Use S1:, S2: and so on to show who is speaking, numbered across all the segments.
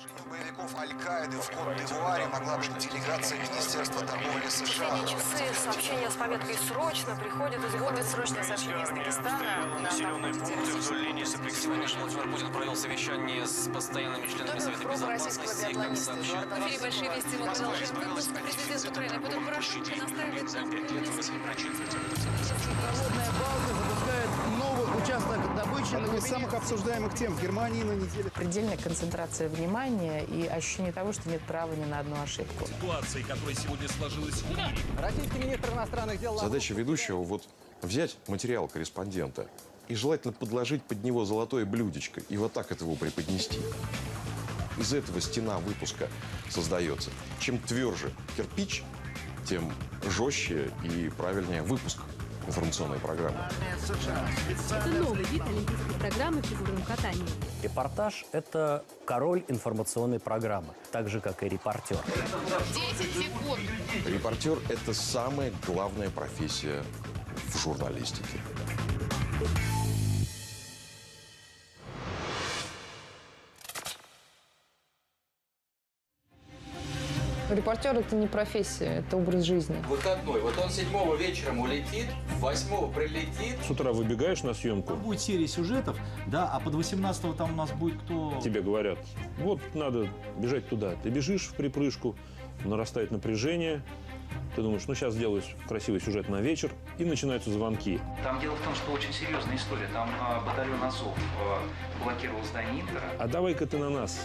S1: Боевиков Аль-Каиды в Кот-д'Ивуаре могла быть делегация Министерства торговли США.
S2: В последние часы сообщения с пометкой «Срочно» приходят из города. Срочное сообщение из Дагестана.
S3: Населенные пункты вдоль линии соприкосновения.
S4: Владимир Путин провел совещание с постоянными членами Совета Безопасности. Как сообщают,
S2: В эфире «Большие вести» мы продолжаем выпуск. Президент Украины Петр Порошенко настаивает на
S5: Холодная балка запускает новый участок добычи.
S6: Одна из самых обсуждаемых тем в Германии на неделе.
S7: Предельная концентрация внимания и ощущение того, что нет права ни на одну ошибку.
S8: Ситуации, которая сегодня сложилась в мире.
S5: Российский министр иностранных дел...
S9: Задача ведущего вот взять материал корреспондента и желательно подложить под него золотое блюдечко и вот так это его преподнести. Из этого стена выпуска создается. Чем тверже кирпич, тем жестче и правильнее выпуск информационной программы.
S10: Это новый вид олимпийской программы в фигурном катании.
S11: Репортаж – это король информационной программы, так же, как и репортер.
S10: 10 секунд.
S9: Репортер – это самая главная профессия в журналистике.
S7: Репортер – это не профессия, это образ жизни.
S4: выходной. Вот он 7-го вечером улетит, 8-го прилетит.
S8: С утра выбегаешь на съемку.
S5: Будет серия сюжетов, да, а под 18-го там у нас будет кто...
S8: Тебе говорят, вот надо бежать туда. Ты бежишь в припрыжку, нарастает напряжение. Ты думаешь, ну сейчас сделаю красивый сюжет на вечер, и начинаются звонки.
S3: Там дело в том, что очень серьезная история. Там батальон Азов блокировал здание Интера.
S8: А давай-ка ты на нас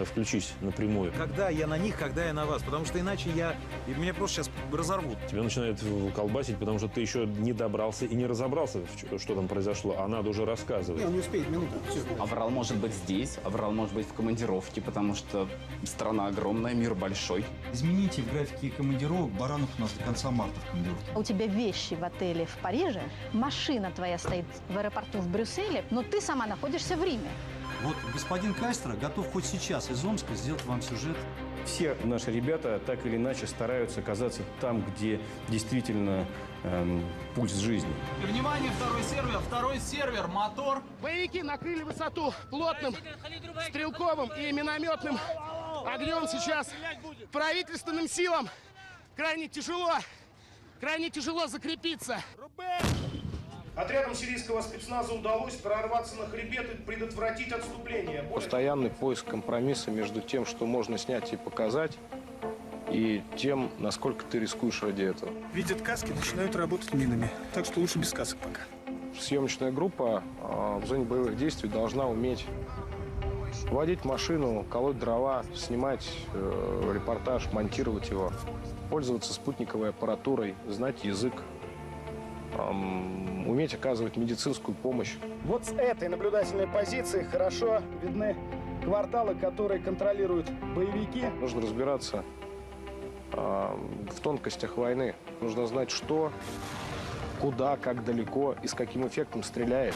S8: включись напрямую.
S5: Когда я на них, когда я на вас, потому что иначе меня просто сейчас разорвут.
S8: Тебя начинает колбасить, потому что ты еще не добрался и не разобрался, что там произошло, а надо уже рассказывать.
S6: Он не успеет, минуту. Все.
S4: Аврал может быть здесь, Аврал может быть в командировке, потому что страна огромная, мир большой.
S5: Измените в графике командировок. Баранов у нас до конца марта в командировке.
S10: У тебя вещи в отеле в Париже, машина твоя стоит в аэропорту в Брюсселе, но ты сама находишься в Риме.
S5: Вот господин Кайстро готов хоть сейчас из Омска сделать вам сюжет.
S8: Все наши ребята так или иначе стараются оказаться там, где действительно пульс жизни.
S5: И, внимание, второй сервер, мотор.
S6: Боевики накрыли высоту плотным стрелковым и минометным огнем сейчас. Правительственным силам крайне тяжело закрепиться. Отрядам сирийского спецназа удалось прорваться на хребет и предотвратить отступление.
S12: Постоянный поиск компромисса между тем, что можно снять и показать, и тем, насколько ты рискуешь ради этого.
S6: Видят каски, начинают работать минами. Так что лучше без касок пока.
S12: Съемочная группа в зоне боевых действий должна уметь водить машину, колоть дрова, снимать репортаж, монтировать его, пользоваться спутниковой аппаратурой, знать язык, уметь оказывать медицинскую помощь.
S6: Вот с этой наблюдательной позиции хорошо видны кварталы, которые контролируют боевики.
S12: Нужно разбираться в тонкостях войны. Нужно знать, что, куда, как далеко и с каким эффектом стреляет.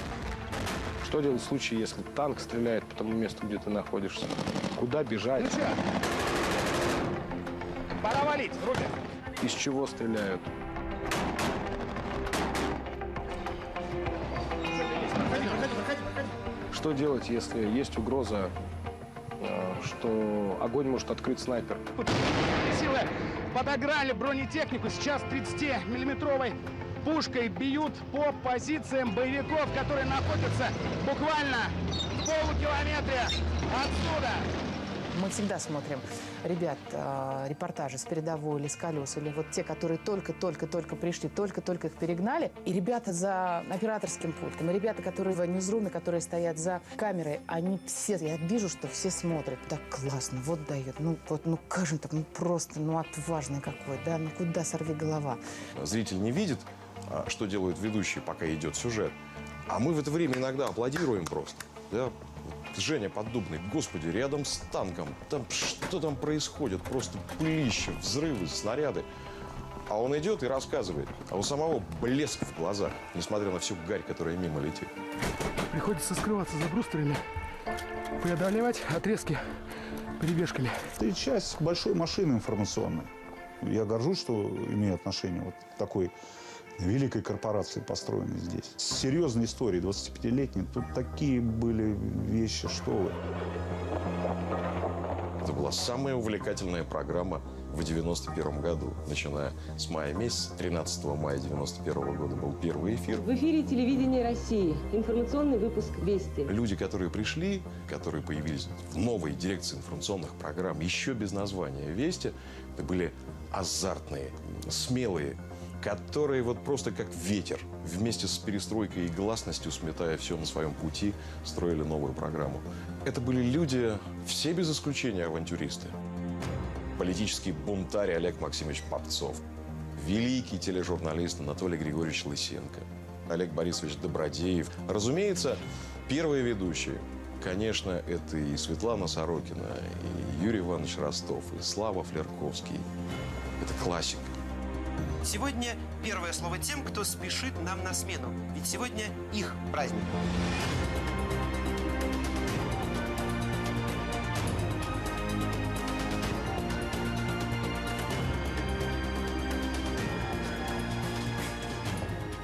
S12: Что делать в случае, если танк стреляет по тому месту, где ты находишься? Куда бежать?
S6: Ну что? Пора валить, руки.
S12: Из чего стреляют? Что делать, если есть угроза, что огонь может открыть снайпер?
S6: Силы подогнали бронетехнику. Сейчас 30-миллиметровой пушкой бьют по позициям боевиков, которые находятся буквально в полукилометре отсюда.
S7: Мы всегда смотрим ребят, репортажи с передовой или с колес, или вот те, которые только-только пришли, только-только их перегнали. И ребята за операторским пультом, и ребята, которые в ньюзруме, которые стоят за камерой, они все, я вижу, что все смотрят. Так классно, вот дает, ну как же так, ну просто, ну отважный какой, да, ну куда сорви голова.
S9: Зритель не видит, что делают ведущие, пока идет сюжет. А мы в это время иногда аплодируем просто, да. Женя Поддубный, господи, рядом с танком, там что там происходит, просто пылище, взрывы, снаряды. А он идет и рассказывает, а у самого блеск в глазах, несмотря на всю гарь, которая мимо летит.
S6: Приходится скрываться за брустерами, преодолевать отрезки перебежками.
S13: Это часть большой машины информационной. Я горжусь, что имею отношение вот к такой великой корпорации построены здесь. Серьезные истории, 25-летние. Тут такие были вещи, что вы.
S9: Это была самая увлекательная программа в 91 году. Начиная с мая месяца, 13 мая 91 года был первый эфир.
S14: В эфире телевидения России. Информационный выпуск «Вести».
S9: Люди, которые пришли, которые появились в новой дирекции информационных программ, еще без названия «Вести», это были азартные, смелые, которые вот просто как ветер, вместе с перестройкой и гласностью, сметая все на своем пути, строили новую программу. Это были люди, все без исключения авантюристы. Политический бунтарь Олег Максимович Попцов, великий тележурналист Анатолий Григорьевич Лысенко, Олег Борисович Добродеев. Разумеется, первые ведущие. Конечно, это и Светлана Сорокина, и Юрий Иванович Ростов, и Слава Флерковский. Это классика.
S15: Сегодня первое слово тем, кто спешит нам на смену. Ведь сегодня их праздник.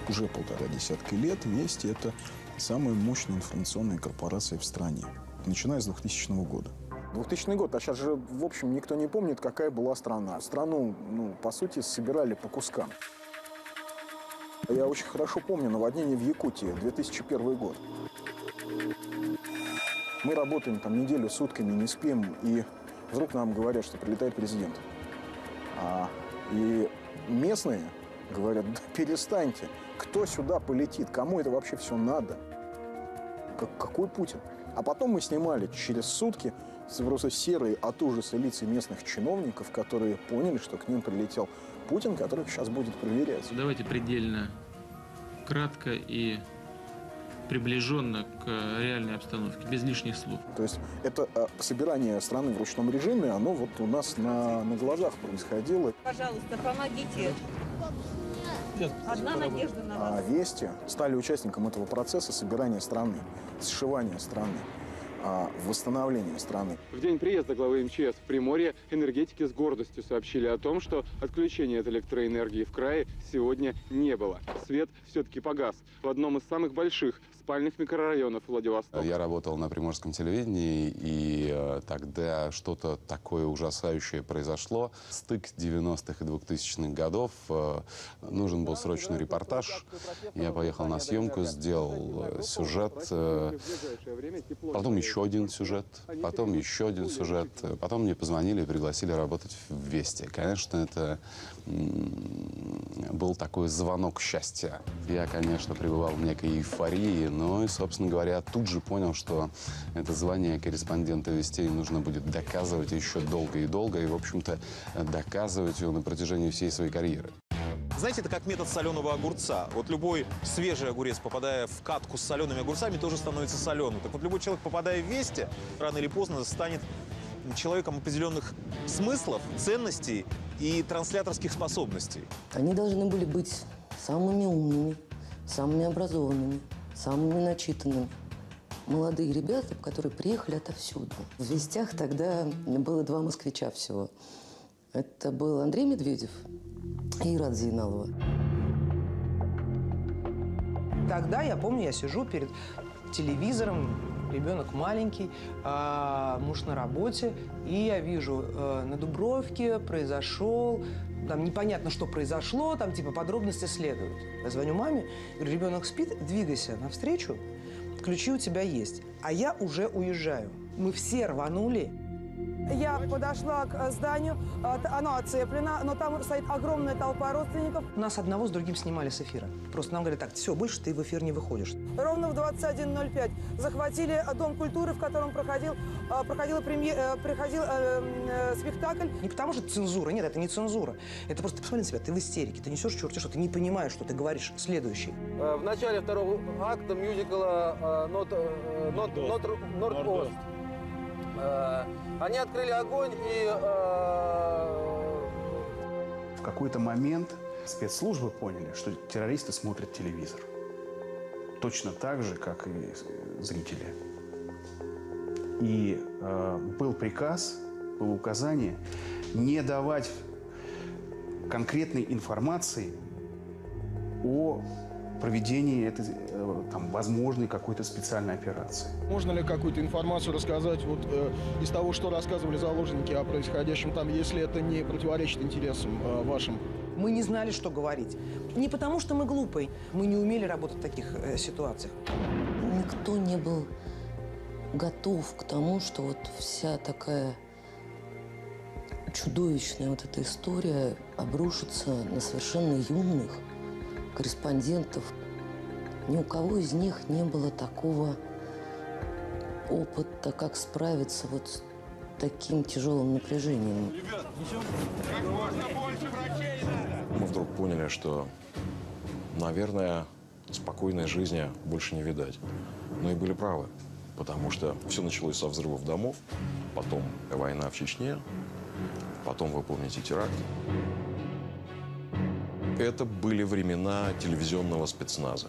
S6: Уже 1,5 десятка лет «Вести» — это самая мощная информационная корпорация в стране, начиная с 2000 года. 2000 год, а сейчас же, в общем, никто не помнит, какая была страна. Страну, по сути, собирали по кускам. Я очень хорошо помню наводнение в Якутии, 2001 год. Мы работаем там неделю, сутками, не спим, и вдруг нам говорят, что прилетает президент. И местные говорят: да перестаньте, кто сюда полетит, кому это вообще все надо? Какой Путин? А потом мы снимали через сутки просто серые от ужаса лица местных чиновников, которые поняли, что к ним прилетел Путин, который сейчас будет проверять.
S16: Давайте предельно кратко и приближенно к реальной обстановке, без лишних слов.
S6: То есть это собирание страны в ручном режиме, оно вот у нас на глазах происходило.
S17: Пожалуйста, помогите. Одна надежда на вас.
S6: «Вести» стали участником этого процесса собирания страны, сшивания страны, восстановления страны.
S18: В день приезда главы МЧС в Приморье энергетики с гордостью сообщили о том, что отключения от электроэнергии в крае сегодня не было. Свет все-таки погас в одном из самых больших спальных микрорайонов Владивостока.
S19: Я работал на Приморском телевидении, и тогда что-то такое ужасающее произошло. Стык 90-х и 2000-х годов. Нужен был срочный репортаж. Я поехал на съемку, сделал сюжет. Потом еще один сюжет. Потом еще один сюжет. Потом мне позвонили и пригласили работать в «Вести». Конечно, это был такой звонок счастья. Я, конечно, пребывал в некой эйфории, но и, собственно говоря, тут же понял, что это звание корреспондента «Вестей» нужно будет доказывать еще долго и долго, и, в общем-то, доказывать его на протяжении всей своей карьеры.
S5: Знаете, это как метод соленого огурца. Вот любой свежий огурец, попадая в катку с солеными огурцами, тоже становится соленым. Так вот, любой человек, попадая в «Вести», рано или поздно станет человеком определенных смыслов, ценностей и трансляторских способностей.
S20: Они должны были быть самыми умными, самыми образованными, самыми начитанными. Молодые ребята, которые приехали отовсюду. В «Вестях» тогда было 2 москвича всего. Это был Андрей Медведев и Ират Зейналова.
S21: Тогда, я помню, я сижу перед телевизором, ребенок маленький, муж на работе, и я вижу, на Дубровке произошел, там непонятно, что произошло, там типа подробности следуют. Я звоню маме, говорю: ребенок спит, двигайся навстречу, ключи у тебя есть. А я уже уезжаю. Мы все рванули.
S22: Я подошла к зданию, оно оцеплено, но там стоит огромная толпа родственников.
S21: Нас одного с другим снимали с эфира. Просто нам говорят: так, все, больше ты в эфир не выходишь.
S22: Ровно в 21:05 захватили Дом культуры, в котором проходил спектакль.
S21: Не потому что цензура, нет, это не цензура. Это просто, посмотри на себя, ты в истерике, ты несешь черти, что ты не понимаешь, что ты говоришь следующий.
S23: В начале второго акта мюзикла «Норд-Ост». Они открыли огонь и...
S13: В какой-то момент спецслужбы поняли, что террористы смотрят телевизор. Точно так же, как и зрители. И был приказ, было указание не давать конкретной информации о проведении этой, там, возможной какой-то специальной операции.
S1: Можно ли какую-то информацию рассказать вот, из того, что рассказывали заложники о происходящем там, если это не противоречит интересам вашим?
S21: Мы не знали, что говорить. Не потому, что мы глупые. Мы не умели работать в таких ситуациях.
S20: Никто не был готов к тому, что вот вся такая чудовищная вот эта история обрушится на совершенно юных корреспондентов. Ни у кого из них не было такого опыта, как справиться вот с таким тяжелым напряжением.
S9: Мы вдруг поняли, что, наверное, спокойной жизни больше не видать. Но и были правы, потому что все началось со взрывов домов, потом война в Чечне, потом, вы помните, теракт. Это были времена телевизионного спецназа.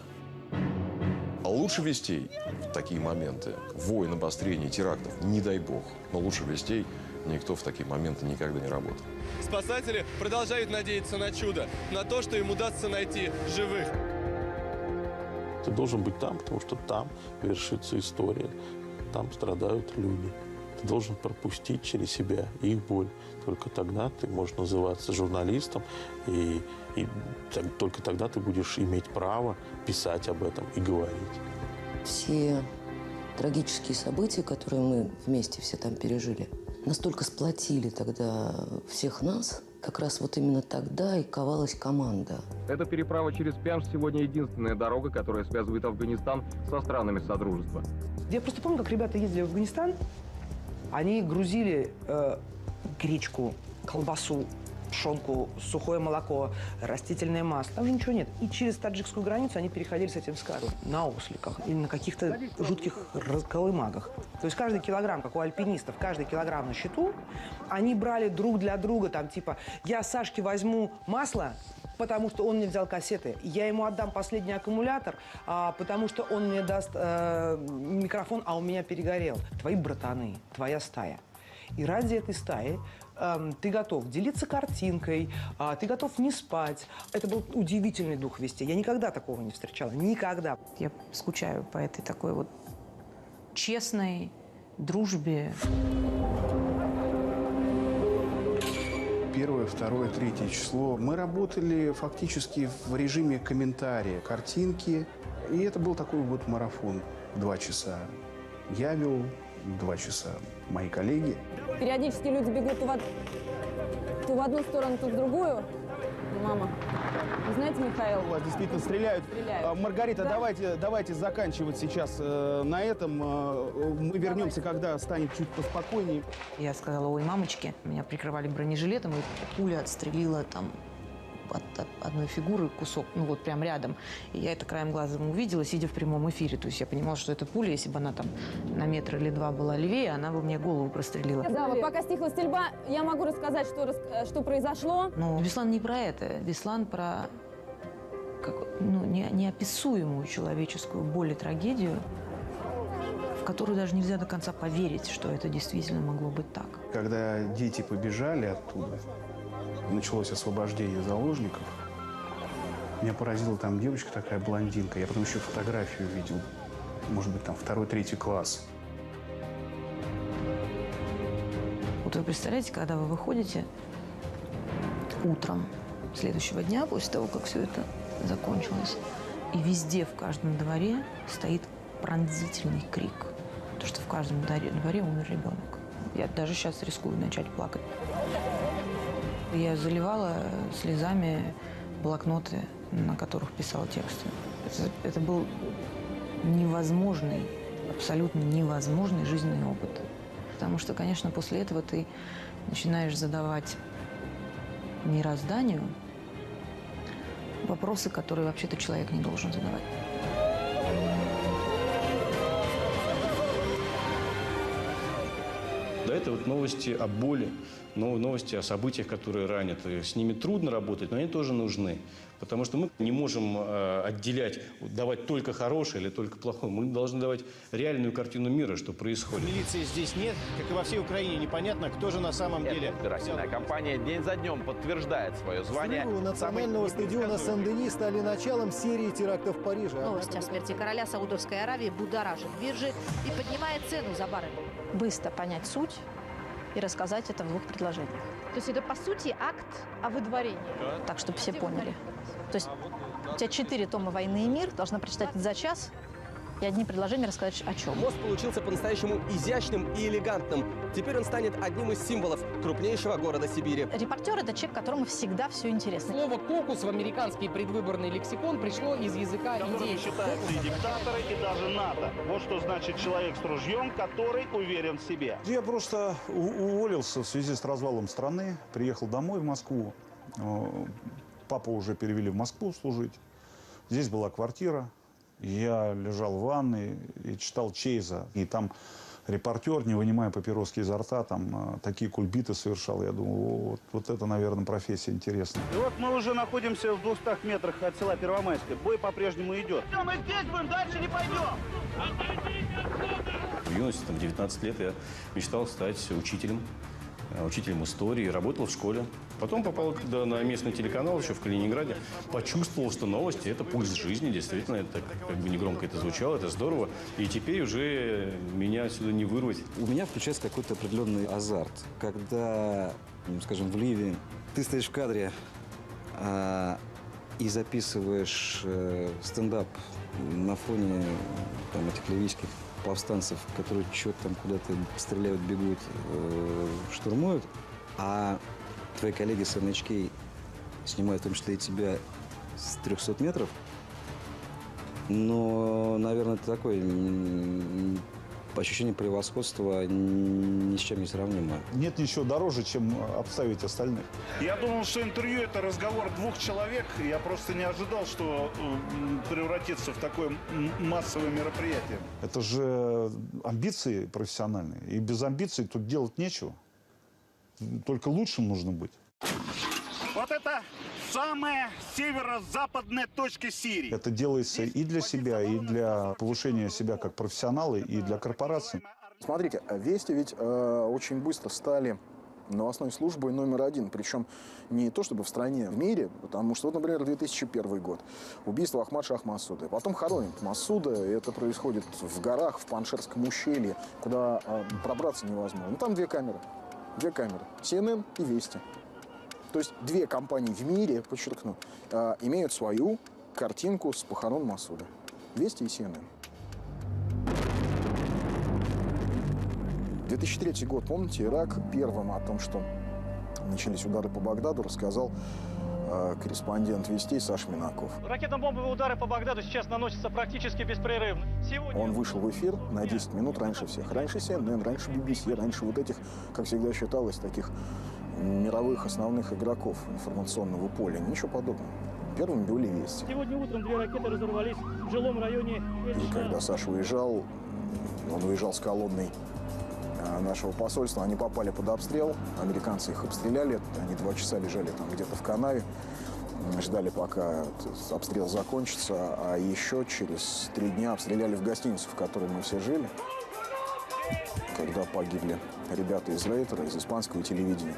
S9: А лучше вестей в такие моменты, войн, обострений, терактов, не дай бог, но лучше вестей никто в такие моменты никогда не работал.
S2: Спасатели продолжают надеяться на чудо, на то, что им удастся найти живых.
S11: Ты должен быть там, потому что там вершится история, там страдают люди. Ты должен пропустить через себя их боль. Только тогда ты можешь называться журналистом, и только тогда ты будешь иметь право писать об этом и говорить.
S20: Все трагические события, которые мы вместе все там пережили, настолько сплотили тогда всех нас, как раз вот именно тогда и ковалась команда.
S24: Эта переправа через Пянш сегодня единственная дорога, которая связывает Афганистан со странами Содружества.
S21: Я просто помню, как ребята ездили в Афганистан, они грузили гречку, колбасу, пшенку, сухое молоко, растительное масло. Там ничего нет. И через таджикскую границу они переходили с этим скарбом на осликах или на каких-то жутких колымагах. То есть каждый килограмм, как у альпинистов, каждый килограмм на счету, они брали друг для друга, там типа, я Сашке возьму масло, потому что он мне взял кассеты. Я ему отдам последний аккумулятор, потому что он мне даст микрофон, а у меня перегорел. Твои братаны, твоя стая. И ради этой стаи ты готов делиться картинкой, ты готов не спать. Это был удивительный дух вести. Я никогда такого не встречала. Никогда.
S7: Я скучаю по этой такой вот честной дружбе.
S13: 1, 2, 3 число. Мы работали фактически в режиме комментария, картинки. И это был такой вот марафон. 2 часа я вел, 2 часа мои коллеги.
S17: Периодически люди бегут то в одну сторону, то в другую. Мама. Вы знаете, Михаил?
S13: У вас действительно стреляют. Маргарита,
S17: Да?
S13: давайте заканчивать сейчас на этом. Мы вернемся, когда станет чуть поспокойнее.
S7: Я сказала, ой, мамочки, меня прикрывали бронежилетом, и пуля отстрелила там от одной фигуры кусок, ну вот прям рядом. И я это краем глаза увидела, сидя в прямом эфире. То есть я понимала, что эта пуля, если бы она там на метр или 2 была левее, она бы мне голову прострелила.
S17: Да, вот пока стихла стрельба, я могу рассказать, что произошло.
S7: Но Беслан не про это. Беслан про неописуемую человеческую боль и трагедию, в которую даже нельзя до конца поверить, что это действительно могло быть так.
S13: Когда дети побежали оттуда, началось освобождение заложников. Меня поразила там девочка такая, блондинка. Я потом еще фотографию видел. Может быть, там 2-3 класс.
S7: Вот вы представляете, когда вы выходите утром следующего дня, после того, как все это закончилось, и везде, в каждом дворе стоит пронзительный крик. Потому что в каждом дворе умер ребенок. Я даже сейчас рискую начать плакать. Я заливала слезами блокноты, на которых писала тексты. Это был невозможный, абсолютно невозможный жизненный опыт. Потому что, конечно, после этого ты начинаешь задавать мирозданию вопросы, которые вообще-то человек не должен задавать.
S25: Да, это вот новости о боли, новости о событиях, которые ранят. И с ними трудно работать, но они тоже нужны.
S3: Потому что мы не можем отделять, давать только хорошее или только плохое. Мы должны давать реальную картину мира, что происходит.
S4: Милиции здесь нет, как и во всей Украине. Непонятно, кто же на самом деле.
S8: Избирательная кампания день за днем подтверждает свое звание.
S10: Взрывы у национального стадиона Сен-Дени стали началом серии терактов в Париже.
S25: Новость о смерти короля Саудовской Аравии будоражит биржи и поднимает цену за баррель. Быстро понять суть и рассказать это в 2 предложениях. То есть это, по сути, акт о выдворении. Так, чтобы все поняли. То есть у тебя 4 тома «Войны и мир», должна прочитать за час и одни предложения рассказать о чем.
S26: Мост получился по-настоящему изящным и элегантным. Теперь он станет одним из символов крупнейшего города Сибири.
S25: Репортер – это человек, которому всегда все интересно.
S27: Слово «кокус» в американский предвыборный лексикон пришло из языка индейцев.
S28: Считаются и диктаторы, и даже НАТО. Вот что значит человек с ружьем, который уверен в себе.
S6: Я просто уволился в связи с развалом страны, приехал домой в Москву. Папу уже перевели в Москву служить. Здесь была квартира. Я лежал в ванной и читал Чейза. И там репортер, не вынимая папироски изо рта, там такие кульбиты совершал. Я думал, вот это, наверное, профессия интересная.
S28: И вот мы уже находимся в 200 метрах от села Первомайское. Бой по-прежнему идет. Все, мы здесь будем, дальше не пойдем.
S3: В юности, 19 лет, я мечтал стать учителем истории, работал в школе. Потом попал на местный телеканал еще в Калининграде. Почувствовал, что новости – это пульс жизни. Действительно, это как бы негромко это звучало, это здорово. И теперь уже меня отсюда не вырвать.
S29: У меня включается какой-то определенный азарт. Когда, скажем, в Ливии ты стоишь в кадре и записываешь стендап на фоне этих ливийских повстанцев, которые что-то там куда-то стреляют, бегут, штурмуют, а твои коллеги с NHK снимают в том числе и тебя с 300 метров, но, наверное, это такое ощущение превосходства ни с чем не сравнимое.
S6: Нет ничего дороже, чем обставить остальных.
S28: Я думал, что интервью – это разговор 2 человек. Я просто не ожидал, что превратится в такое массовое мероприятие.
S6: Это же амбиции профессиональные. И без амбиций тут делать нечего. Только лучшим нужно быть.
S28: Вот это самая северо-западная точка Сирии.
S6: Это делается и для себя, и для повышения себя как профессионала, и для корпораций. Смотрите, Вести ведь очень быстро стали новостной службой №1. Причем не то чтобы в стране, в мире. Потому что, вот, например, 2001 год. Убийство Ахмад Шах Масуда. Потом хоронят Масуда. И это происходит в горах, в Паншерском ущелье, куда пробраться невозможно. Ну, там 2 камеры. 2 камеры. CNN и Вести. То есть 2 компании в мире, подчеркну, имеют свою картинку с похорон Масуда. Вести и CNN. 2003 год, помните, Ирак первым о том, что начались удары по Багдаду, рассказал корреспондент Вестей Саша Минаков.
S30: Ракетно-бомбовые удары по Багдаду сейчас наносятся практически беспрерывно. Сегодня...
S6: Он вышел в эфир на 10 минут раньше всех. Раньше CNN, раньше BBC, раньше вот этих, как всегда считалось, таких мировых основных игроков информационного поля. Ничего подобного. Первыми были Вести.
S30: Сегодня утром 2 ракеты разорвались в жилом районе.
S6: И когда Саша уезжал, он уезжал с колонной нашего посольства, они попали под обстрел. Американцы их обстреляли. Они 2 часа лежали там где-то в канаве. Ждали, пока обстрел закончится. А еще через 3 дня обстреляли в гостиницу, в которой мы все жили. Когда погибли ребята из Рейтера, из испанского телевидения.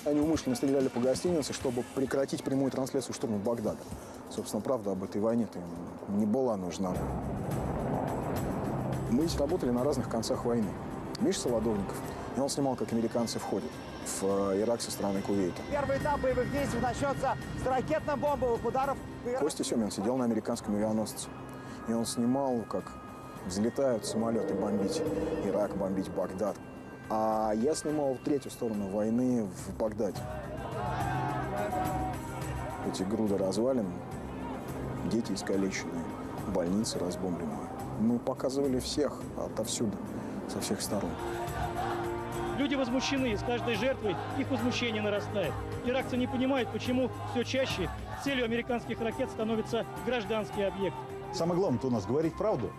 S6: Они умышленно стреляли по гостинице, чтобы прекратить прямую трансляцию штурма Багдада. Собственно, правда об этой войне-то им не была нужна. Мы здесь работали на разных концах войны. Миша Солодовников, и он снимал, как американцы входят в Ирак со стороны Кувейта.
S22: Первый этап боевых действий начнется с ракетно-бомбовых ударов.
S6: Костя Семин сидел на американском авианосце. И он снимал, как взлетают самолеты бомбить Ирак, бомбить Багдад. А я снимал 3-ю сторону войны в Багдаде. Эти груды развалин, дети искалеченные, больницы разбомбленные. Мы показывали всех отовсюду, со всех сторон.
S30: Люди возмущены, с каждой жертвой их возмущение нарастает. Иракцы не понимают, почему все чаще целью американских ракет становится гражданский объект.
S6: Самое главное-то у нас говорить правду.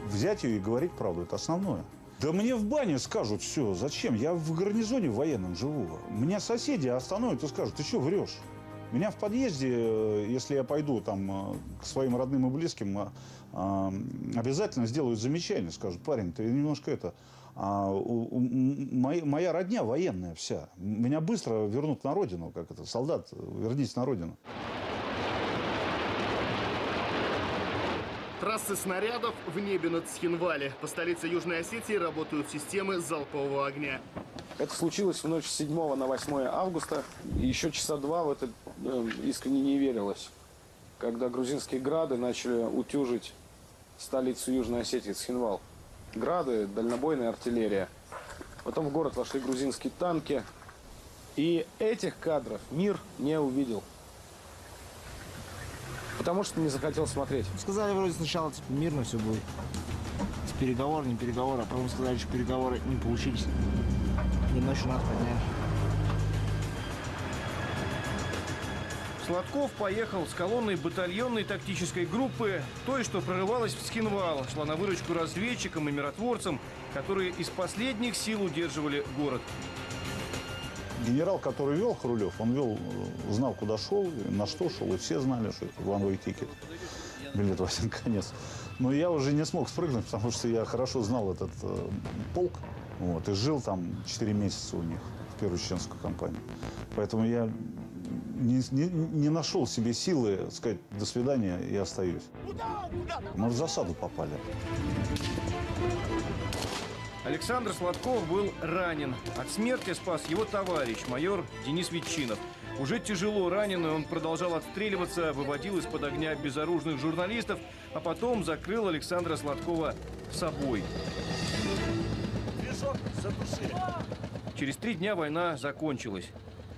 S6: Взять ее и говорить правду – это основное.
S28: Да мне в бане скажут все. Зачем? Я в гарнизоне военном живу. Меня соседи остановят и скажут: ты что, врешь? Меня в подъезде, если я пойду там к своим родным и близким, обязательно сделают замечание. Скажут: парень, ты немножко это... моя родня военная вся. Меня быстро вернут на родину. Как это? Солдат, вернись на родину.
S1: Трассы снарядов в небе над Схинвали. По столице Южной Осетии работают системы залпового огня.
S6: Это случилось в ночь с 7 на 8 августа. И еще часа два в это искренне не верилось. Когда грузинские грады начали утюжить столицу Южной Осетии, Схинвал. Грады, дальнобойная артиллерия. Потом в город вошли грузинские танки. И этих кадров мир не увидел. Потому что не захотел смотреть.
S4: Сказали вроде сначала, типа, мирно все будет. Переговоры, не переговоры. А потом сказали, что переговоры не получились. И ночью нас подняли.
S5: Сладков поехал с колонной батальонной тактической группы, той, что прорывалась в Схинвал, шла на выручку разведчикам и миротворцам, которые из последних сил удерживали город.
S28: Генерал, который вел, Хрулев, он вел, знал, куда шел, на что шел, и все знали, что это one-way ticket, билет в один конец. Но я уже не смог спрыгнуть, потому что я хорошо знал этот полк, вот, и жил там 4 месяца у них, в первую чеченскую кампанию. Поэтому я не нашел себе силы сказать: до свидания, и остаюсь. Мы в засаду попали.
S5: Александр Сладков был ранен. От смерти спас его товарищ, майор Денис Ветчинов. Уже тяжело раненый, он продолжал отстреливаться, выводил из-под огня безоружных журналистов, а потом закрыл Александра Сладкова собой. Через 3 дня война закончилась.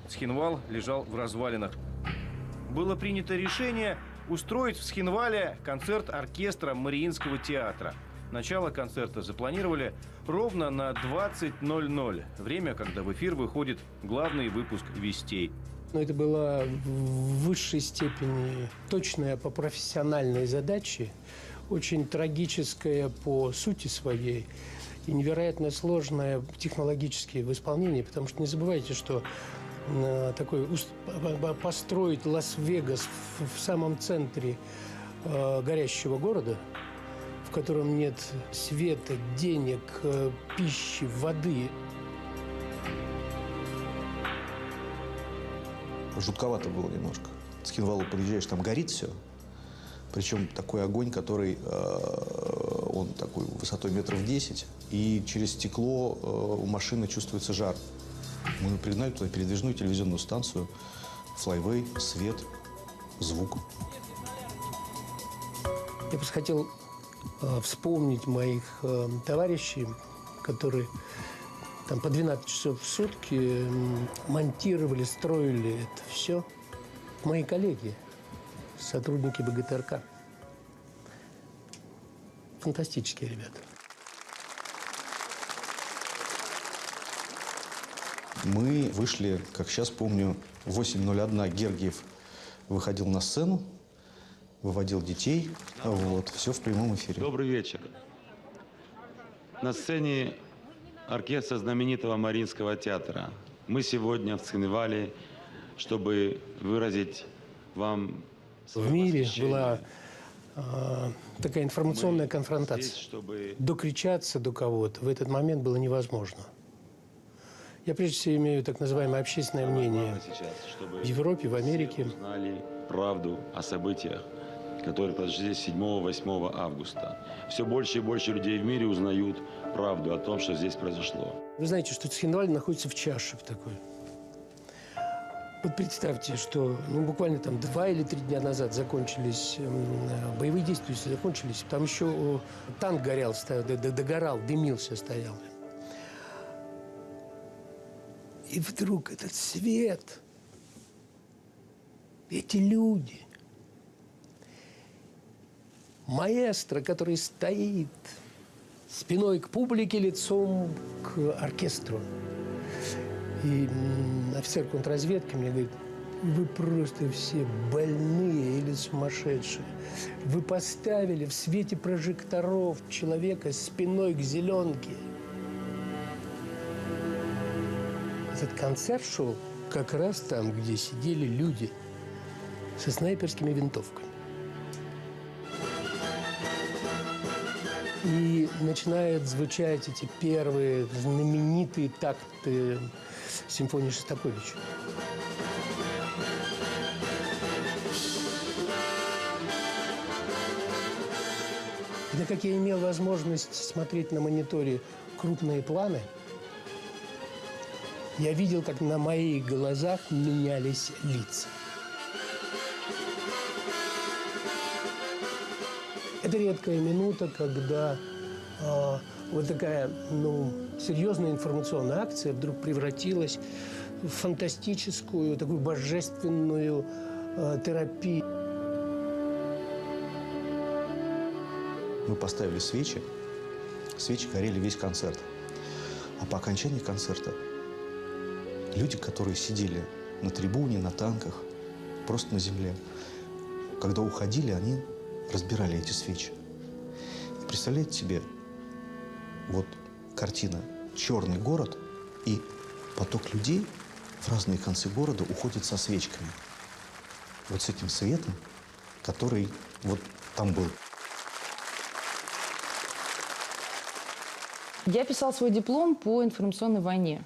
S5: Схинвал лежал в развалинах. Было принято решение устроить в Схинвале концерт оркестра Мариинского театра. Начало концерта запланировали ровно на 20:00. Время, когда в эфир выходит главный выпуск «Вестей».
S9: Но это была в высшей степени точная по профессиональной задаче, очень трагическая по сути своей и невероятно сложная технологически в исполнении, потому что не забывайте, что построить Лас-Вегас в самом центре горящего города, в котором нет света, денег, пищи, воды.
S12: Жутковато было немножко. С Схинвалу подъезжаешь, там горит все. Причем такой огонь, который, он такой высотой метров 10, и через стекло у машины чувствуется жар. Мы пригнали туда передвижную телевизионную станцию, флайвей, свет, звук.
S9: Я просто хотел вспомнить моих товарищей, которые там по 12 часов в сутки монтировали, строили это все. Мои коллеги, сотрудники БГТРК. Фантастические ребята.
S12: Мы вышли, как сейчас помню, в 8:01 Гергиев выходил на сцену, выводил детей. Вот, все в прямом эфире.
S14: Добрый вечер. На сцене оркестр знаменитого Мариинского театра. Мы сегодня в Схинвале, чтобы выразить вам свое
S9: В мире
S14: восхищение.
S9: была такая информационная конфронтация.
S14: Здесь, чтобы...
S9: Докричаться до кого-то в этот момент было невозможно. Я прежде всего имею так называемое общественное мнение в Европе, в Америке.
S14: Все узнали правду о событиях, которые произошли 7-8 августа. Все больше и больше людей в мире узнают правду о том, что здесь произошло.
S9: Вы знаете, что Схинваль находится в чаше в такой. Вот представьте, что буквально там 2 или 3 дня назад закончились боевые действия, закончились. Там еще танк горел, догорал, дымился, стоял. И вдруг этот свет, эти люди, маэстро, который стоит спиной к публике, лицом к оркестру. И офицер контрразведки мне говорит: вы просто все больные или сумасшедшие. Вы поставили в свете прожекторов человека спиной к зеленке. Этот концерт шел как раз там, где сидели люди со снайперскими винтовками. И начинают звучать эти первые знаменитые такты симфонии Шостаковича. И так как я имел возможность смотреть на мониторе крупные планы, я видел, как на моих глазах менялись лица. Это редкая минута, когда вот такая, серьезная информационная акция вдруг превратилась в фантастическую, такую божественную терапию.
S12: Мы поставили свечи. Свечи горели весь концерт. А по окончании концерта люди, которые сидели на трибуне, на танках, просто на земле, когда уходили, они разбирали эти свечи. И представляете себе, вот картина «Черный город», и поток людей в разные концы города уходит со свечками. Вот с этим светом, который вот там был.
S7: Я писал свой диплом по информационной войне.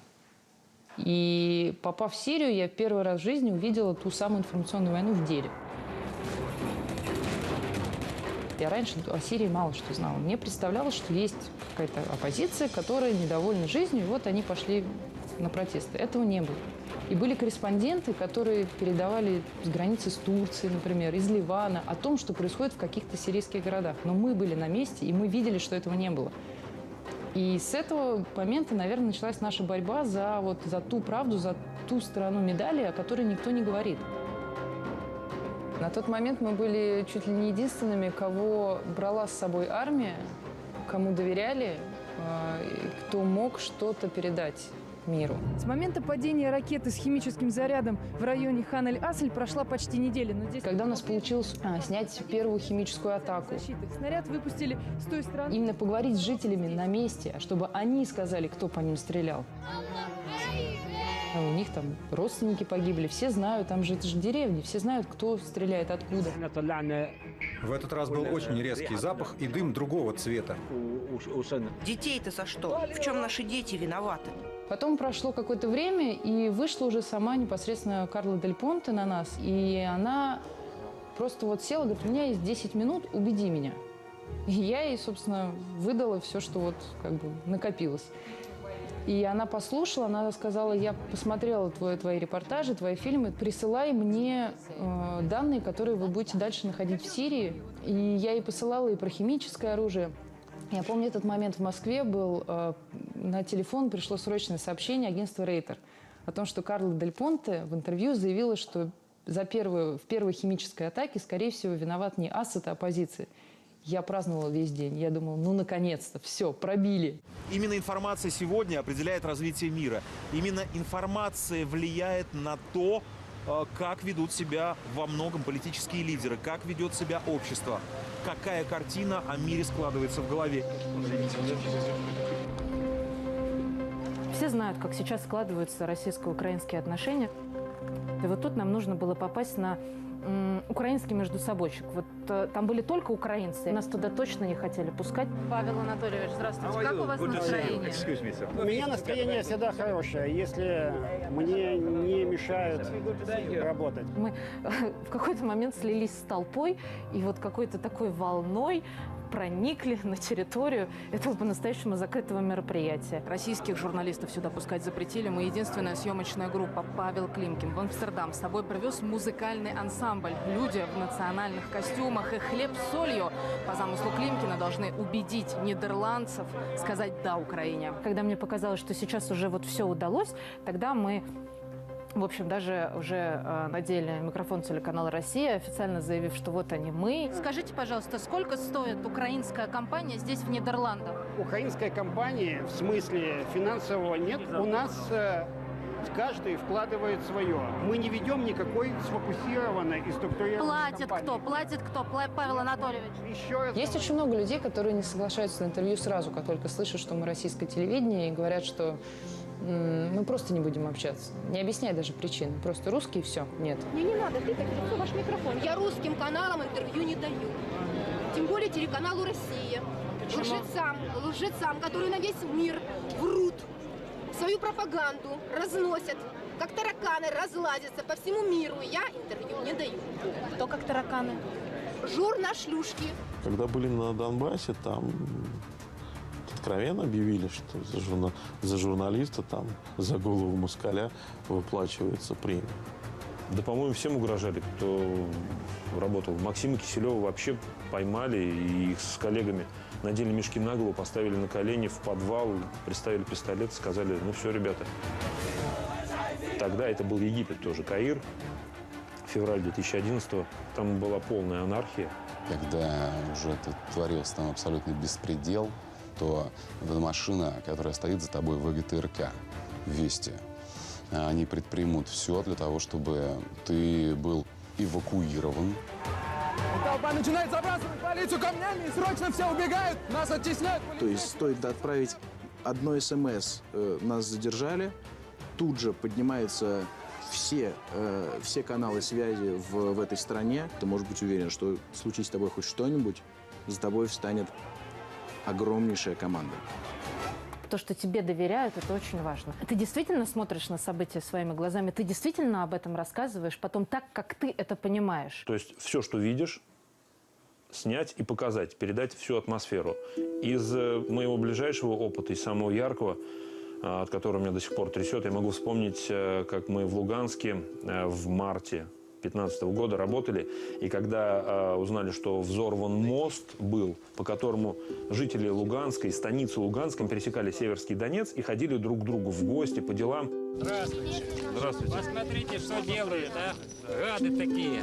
S7: И попав в Сирию, я первый раз в жизни увидела ту самую информационную войну в деле. Я раньше о Сирии мало что знала. Мне представлялось, что есть какая-то оппозиция, которая недовольна жизнью, и вот они пошли на протесты. Этого не было. И были корреспонденты, которые передавали с границы с Турцией, например, из Ливана, о том, что происходит в каких-то сирийских городах. Но мы были на месте, и мы видели, что этого не было. И с этого момента, наверное, началась наша борьба за ту правду, за ту сторону медали, о которой никто не говорит. На тот момент мы были чуть ли не единственными, кого брала с собой армия, кому доверяли, кто мог что-то передать миру.
S2: С момента падения ракеты с химическим зарядом в районе Хан-эль-Асль прошла почти неделя. Но здесь...
S7: Когда у нас получилось снять первую химическую атаку,
S2: снаряд выпустили с той стороны.
S7: Именно поговорить с жителями на месте, чтобы они сказали, кто по ним стрелял. У них там родственники погибли, все знают, там же это же деревни, все знают, кто стреляет откуда.
S11: В этот раз был очень резкий запах и дым другого цвета.
S15: Детей-то за что? В чем наши дети виноваты?
S7: Потом прошло какое-то время, и вышла уже сама непосредственно Карла Дель Понте на нас. И она просто вот села, говорит, у меня есть 10 минут, убеди меня. И я ей, собственно, выдала все, что вот как бы накопилось. И она послушала, она сказала, я посмотрела твои репортажи, твои фильмы, присылай мне данные, которые вы будете дальше находить в Сирии. И я ей посылала и про химическое оружие. Я помню, этот момент в Москве был, на телефон пришло срочное сообщение агентства Рейтер о том, что Карла Дель Понте в интервью заявила, что в первой химической атаке, скорее всего, виноват не Асад, а оппозиция. Я праздновала весь день. Я думала, ну, наконец-то, все, пробили.
S16: Именно информация сегодня определяет развитие мира. Именно информация влияет на то, как ведут себя во многом политические лидеры, как ведет себя общество, какая картина о мире складывается в голове.
S18: Все знают, как сейчас складываются российско-украинские отношения. И вот тут нам нужно было попасть на украинский междусобойчик. Вот там были только украинцы. Нас туда точно не хотели пускать. Павел Анатольевич, здравствуйте. Как у вас настроение?
S19: У меня настроение всегда хорошее, если мне не мешают работать.
S18: Мы в какой-то момент слились с толпой, и вот какой-то такой волной проникли на территорию этого по-настоящему закрытого мероприятия.
S20: Российских журналистов сюда пускать запретили. Мы единственная съемочная группа. Павел Климкин в Амстердам с собой привез музыкальный ансамбль. Люди в национальных костюмах и хлеб с солью. По замыслу Климкина должны убедить нидерландцев сказать «да» Украине.
S18: Когда мне показалось, что сейчас уже вот все удалось, тогда мы... В общем, даже уже надели микрофон телеканала «Россия», официально заявив, что вот они мы.
S25: Скажите, пожалуйста, сколько стоит украинская компания здесь, в Нидерландах?
S19: Украинской компании в смысле финансового нет. У нас каждый вкладывает свое. Мы не ведем никакой сфокусированной и структурированной кампании.
S25: Платит кто? Павел Анатольевич.
S7: Есть очень много людей, которые не соглашаются на интервью сразу, как только слышат, что мы российское телевидение, и говорят, что
S2: мы просто не будем общаться. Не объясняй даже причины. Просто русский и все. Нет.
S25: Мне не надо тыкать в лицо ваш микрофон. Я русским каналам интервью не даю. Тем более телеканалу «Россия». Лжецам, которые на весь мир врут, свою пропаганду разносят, как тараканы разлазятся по всему миру. Я интервью не даю.
S20: Кто как тараканы?
S25: Журнашлюшки.
S3: Когда были на Донбассе, там откровенно объявили, что за журналиста, там, за голову москаля выплачивается премия.
S8: Да, по-моему, всем угрожали, кто работал. Максима Киселева вообще поймали и их с коллегами надели мешки на голову, поставили на колени в подвал, приставили пистолет, сказали: ну все, ребята. Тогда это был Египет тоже, Каир, февраль 2011-го. Там была полная анархия.
S10: Когда уже творился там абсолютный беспредел, то эта машина, которая стоит за тобой в ВГТРК, Вести, они предпримут все для того, чтобы ты был эвакуирован.
S13: Толпа начинает забрасывать полицию камнями, и срочно все убегают, нас оттесняют.
S4: То есть стоит отправить одно СМС, нас задержали, тут же поднимаются все каналы связи в этой стране. Ты можешь быть уверен, что случись с тобой хоть что-нибудь, за тобой встанет огромнейшая команда.
S18: То, что тебе доверяют, это очень важно. Ты действительно смотришь на события своими глазами, ты действительно об этом рассказываешь потом так, как ты это понимаешь.
S8: То есть все, что видишь, снять и показать, передать всю атмосферу. Из моего ближайшего опыта, из самого яркого, от которого меня до сих пор трясет, я могу вспомнить, как мы в Луганске в марте 2015 года работали, и когда узнали, что взорван мост был, по которому жители Луганской, станицы Луганской пересекали Северский Донец и ходили друг к другу в гости по делам.
S17: Здравствуйте.
S8: Здравствуйте.
S17: Посмотрите, что делают, а? Гады такие.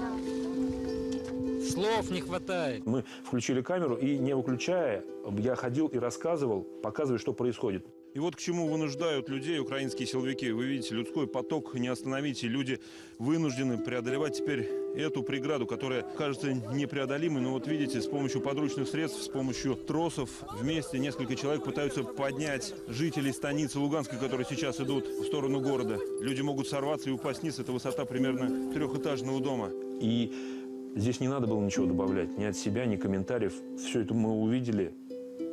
S17: Слов не хватает.
S8: Мы включили камеру и, не выключая, я ходил и рассказывал, показывая, что происходит.
S11: И вот к чему вынуждают людей украинские силовики. Вы видите, людской поток не остановить, и люди вынуждены преодолевать теперь эту преграду, которая кажется непреодолимой. Но вот видите, с помощью подручных средств, с помощью тросов вместе несколько человек пытаются поднять жителей станицы Луганской, которые сейчас идут в сторону города. Люди могут сорваться и упасть вниз. Это высота примерно трехэтажного дома.
S8: И здесь не надо было ничего добавлять, ни от себя, ни комментариев. Все это мы увидели,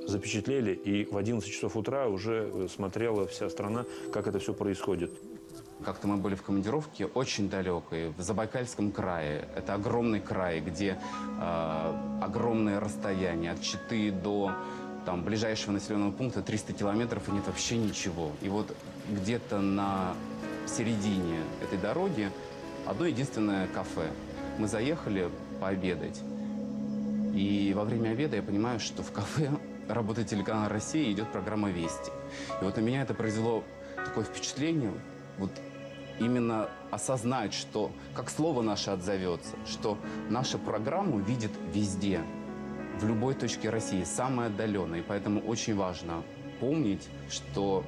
S8: запечатлели, и в 11 часов утра уже смотрела вся страна, как это все происходит.
S10: Как-то мы были в командировке очень далекой, в Забайкальском крае. Это огромный край, где огромное расстояние от Читы до ближайшего населенного пункта 300 километров, и нет вообще ничего. И вот где-то на середине этой дороги одно единственное кафе. Мы заехали пообедать, и во время обеда я понимаю, что в кафе работает телеканал «Россия» и идет программа «Вести». И вот на меня это произвело такое впечатление, вот именно осознать, что как слово наше отзовется, что нашу программу видят везде, в любой точке России, самой отдаленной. И поэтому очень важно помнить, что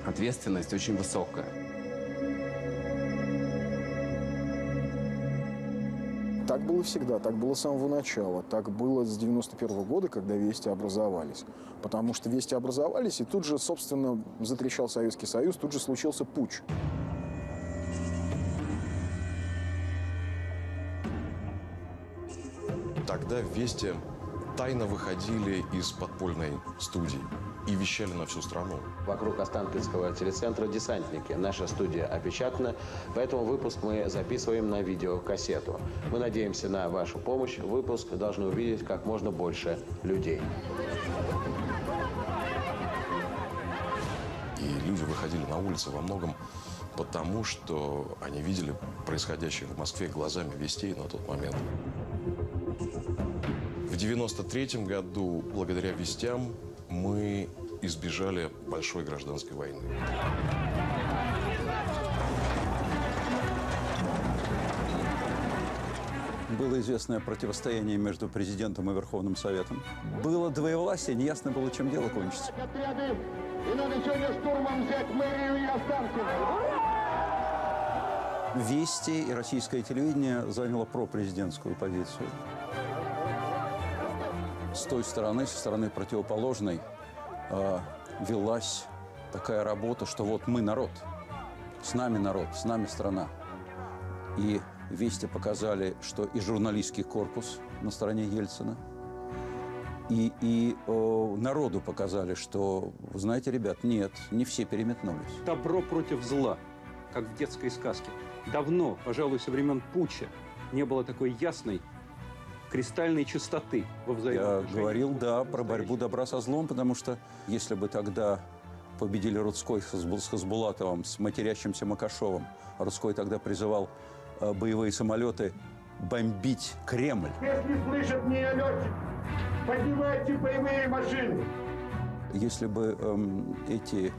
S10: ответственность очень высокая.
S6: Так было всегда, так было с самого начала. Так было с 91-го года, когда «Вести» образовались. Потому что «Вести» образовались, и тут же, собственно, затрещал Советский Союз, тут же случился путч.
S21: Тогда в «Вести» тайно выходили из подпольной студии и вещали на всю страну.
S23: Вокруг Останкинского телецентра «Десантники». Наша студия опечатана, поэтому выпуск мы записываем на видеокассету. Мы надеемся на вашу помощь. Выпуск должны увидеть как можно больше людей.
S21: И люди выходили на улицы во многом потому, что они видели происходящее в Москве глазами «Вестей» на тот момент. В 93-м году, благодаря «Вестям», мы избежали большой гражданской войны.
S24: Было известное противостояние между президентом и Верховным Советом. Было двоевластие, неясно было, чем дело кончится.
S13: Отряды! И надо сегодня штурмом взять мэрию и Останкино!
S24: Вести и российское телевидение заняло пропрезидентскую позицию. С той стороны, со стороны противоположной, велась такая работа, что вот мы народ, с нами страна. И «Вести» показали, что и журналистский корпус на стороне Ельцина, и народу показали, что, вы знаете, ребят, нет, не все переметнулись.
S1: Добро против зла, как в детской сказке. Давно, пожалуй, со времен путча, не было такой ясной, кристальной чистоты во взаимоотношениях.
S24: Я говорил, да, про борьбу добра со злом, потому что если бы тогда победили Рудской с Хасбулатовым, с матерящимся Макашовым, Рудской тогда призывал боевые самолеты бомбить Кремль.
S5: Если слышат меня летчик, поднимайте боевые машины.
S24: Если бы эти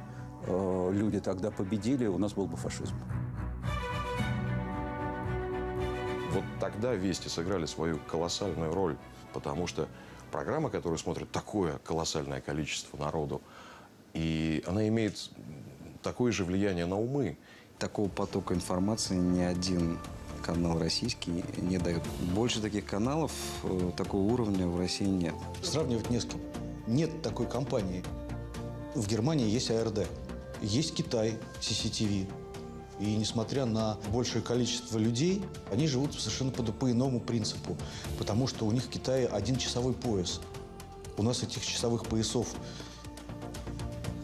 S24: люди тогда победили, у нас был бы фашизм.
S21: Вот тогда «Вести» сыграли свою колоссальную роль, потому что программа, которую смотрит такое колоссальное количество народу, и она имеет такое же влияние на умы.
S9: Такого потока информации ни один канал российский не дает. Больше таких каналов такого уровня в России нет.
S12: Сравнивать не с кем. Нет такой компании. В Германии есть АРД, есть Китай, CCTV. И несмотря на большее количество людей, они живут совершенно по иному принципу. Потому что у них в Китае 1 часовой пояс. У нас этих часовых поясов,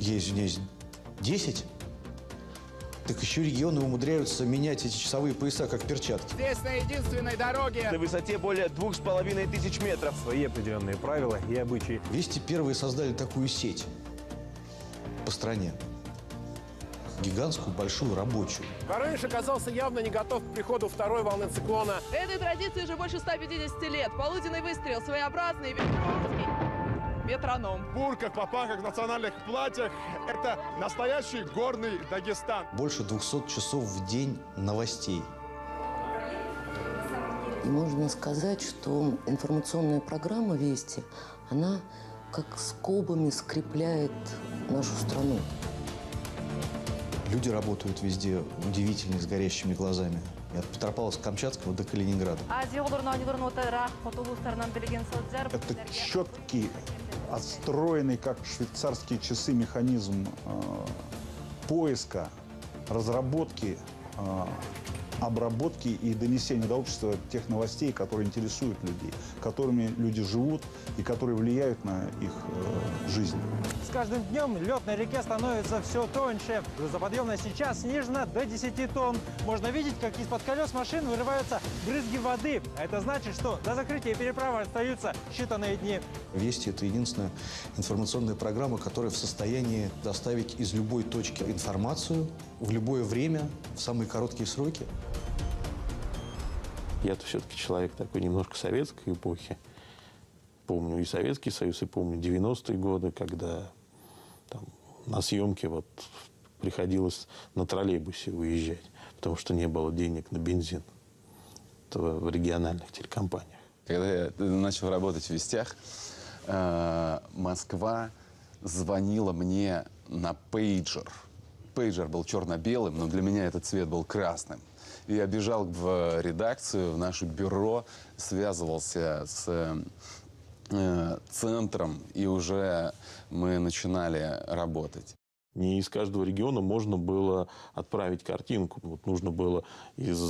S12: я извиняюсь, 10. Так еще регионы умудряются менять эти часовые пояса, как перчатки.
S13: Здесь на единственной дороге
S14: на высоте более 2500 метров.
S22: Свои определенные правила и обычаи.
S12: Вести первые создали такую сеть по стране. Гигантскую, большую, рабочую.
S13: Воронеж оказался явно не готов к приходу второй волны циклона.
S26: Этой традиции уже больше 150 лет. Полуденный выстрел, своеобразный метроном.
S5: В бурках, попахах, в национальных платьях. Это настоящий горный Дагестан.
S12: Больше 200 часов в день новостей.
S27: Можно сказать, что информационная программа «Вести», она как скобами скрепляет нашу страну.
S12: Люди работают везде удивительные, с горящими глазами. От Петропавловска-Камчатского до Калининграда.
S6: Это четкий, отстроенный, как швейцарские часы, механизм поиска, разработки, обработки и донесения до общества тех новостей, которые интересуют людей, которыми люди живут и которые влияют на их жизнь.
S22: С каждым днем лед на реке становится все тоньше. Грузоподъемность сейчас снижена до 10 тонн. Можно видеть, как из-под колес машин вырываются брызги воды. А это значит, что до закрытия переправы остаются считанные дни.
S12: «Вести» — это единственная информационная программа, которая в состоянии доставить из любой точки информацию в любое время, в самые короткие сроки.
S3: Я-то все-таки человек такой немножко советской эпохи. Помню и Советский Союз, и помню 90-е годы, когда там, на съемки вот приходилось на троллейбусе уезжать, потому что не было денег на бензин. Это в региональных телекомпаниях.
S10: Когда я начал работать в «Вестях», Москва звонила мне на пейджер. Пейджер был черно-белым, но для меня этот цвет был красным. И я бежал в редакцию, в наше бюро, связывался с центром, и уже мы начинали работать.
S3: Не из каждого региона можно было отправить картинку. Вот нужно было из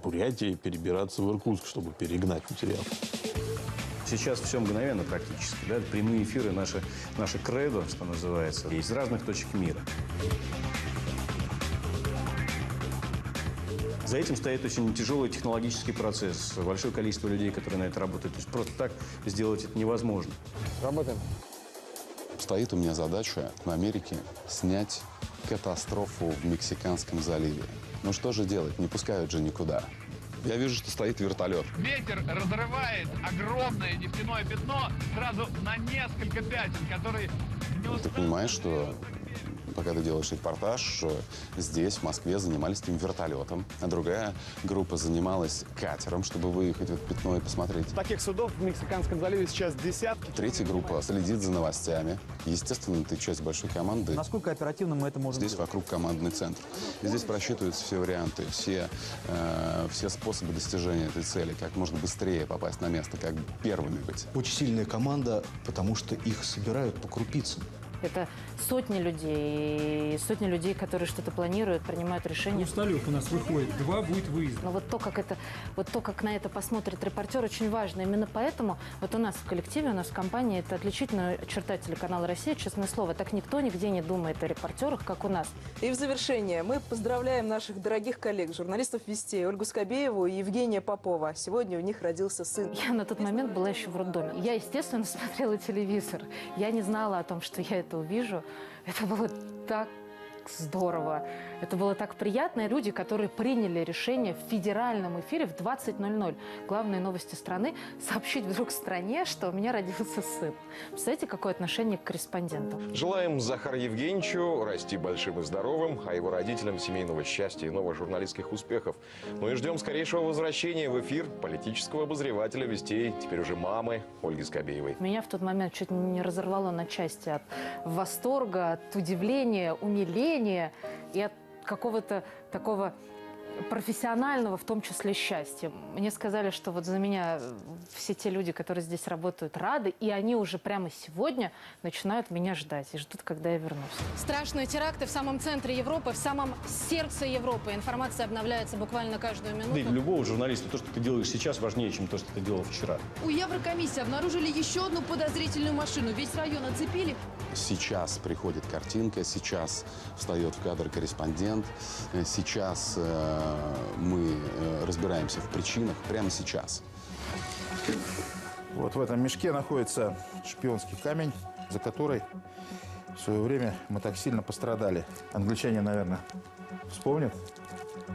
S3: Бурятии перебираться в Иркутск, чтобы перегнать материал.
S28: Сейчас все мгновенно практически. Да? Прямые эфиры наши кредо, что называется, из разных точек мира. За этим стоит очень тяжелый технологический процесс. Большое количество людей, которые на это работают. То есть просто так сделать это невозможно.
S13: Работаем.
S10: Стоит у меня задача в Америке снять катастрофу в Мексиканском заливе. Ну что же делать? Не пускают же никуда. Я вижу, что стоит вертолет.
S29: Ветер разрывает огромное нефтяное пятно сразу на несколько пятен, которые не успевают.
S10: Ты понимаешь, что пока ты делаешь репортаж, здесь, в Москве, занимались этим вертолетом, а другая группа занималась катером, чтобы выехать в это пятно и посмотреть.
S5: Таких судов в Мексиканском заливе сейчас десятки.
S10: Третья группа следит за новостями. Естественно, ты часть большой команды.
S22: Насколько оперативно мы это можем
S10: Здесь
S22: делать?
S10: вокруг командный центр. И здесь просчитываются все варианты, все способы достижения этой цели, как можно быстрее попасть на место, как первыми быть.
S12: Очень сильная команда, потому что их собирают по крупицам.
S2: Это сотни людей, которые что-то планируют, принимают решения.
S4: Хрусталев у нас выходит, 2 будет выезд.
S2: Но вот то, как на это посмотрит репортер, очень важно. Именно поэтому вот у нас в коллективе, у нас в компании, это отличительная черта телеканала «Россия», честное слово. Так никто нигде не думает о репортерах, как у нас.
S26: И в завершение мы поздравляем наших дорогих коллег, журналистов «Вестей», Ольгу Скобееву и Евгения Попова. Сегодня у них родился сын.
S2: Я на тот момент была еще в роддоме. Я, естественно, смотрела телевизор. Я не знала о том, что я это увижу. Это было так здорово. Это было так приятно. И люди, которые приняли решение в федеральном эфире в 20:00, главные новости страны, сообщить вдруг стране, что у меня родился сын. Представляете, какое отношение к корреспонденту?
S21: Желаем Захару Евгеньевичу расти большим и здоровым, а его родителям семейного счастья и новых журналистских успехов. Ну и ждем скорейшего возвращения в эфир политического обозревателя «Вестей», теперь уже мамы Ольги Скобеевой.
S2: Меня в тот момент чуть не разорвало на части от восторга, от удивления, умиления и от какого-то такого профессионального, в том числе, счастья. Мне сказали, что вот за меня все те люди, которые здесь работают, рады, и они уже прямо сегодня начинают меня ждать и ждут, когда я вернусь.
S7: Страшные теракты в самом центре Европы, в самом сердце Европы. Информация обновляется буквально каждую минуту.
S28: Да и для любого журналиста то, что ты делаешь сейчас, важнее, чем то, что ты делал вчера.
S7: У Еврокомиссии обнаружили еще одну подозрительную машину. Весь район оцепили.
S15: Сейчас приходит картинка, сейчас встает в кадр корреспондент, сейчас мы разбираемся в причинах прямо сейчас.
S16: Вот в этом мешке находится шпионский камень, за который в свое время мы так сильно пострадали. Англичане, наверное, вспомнят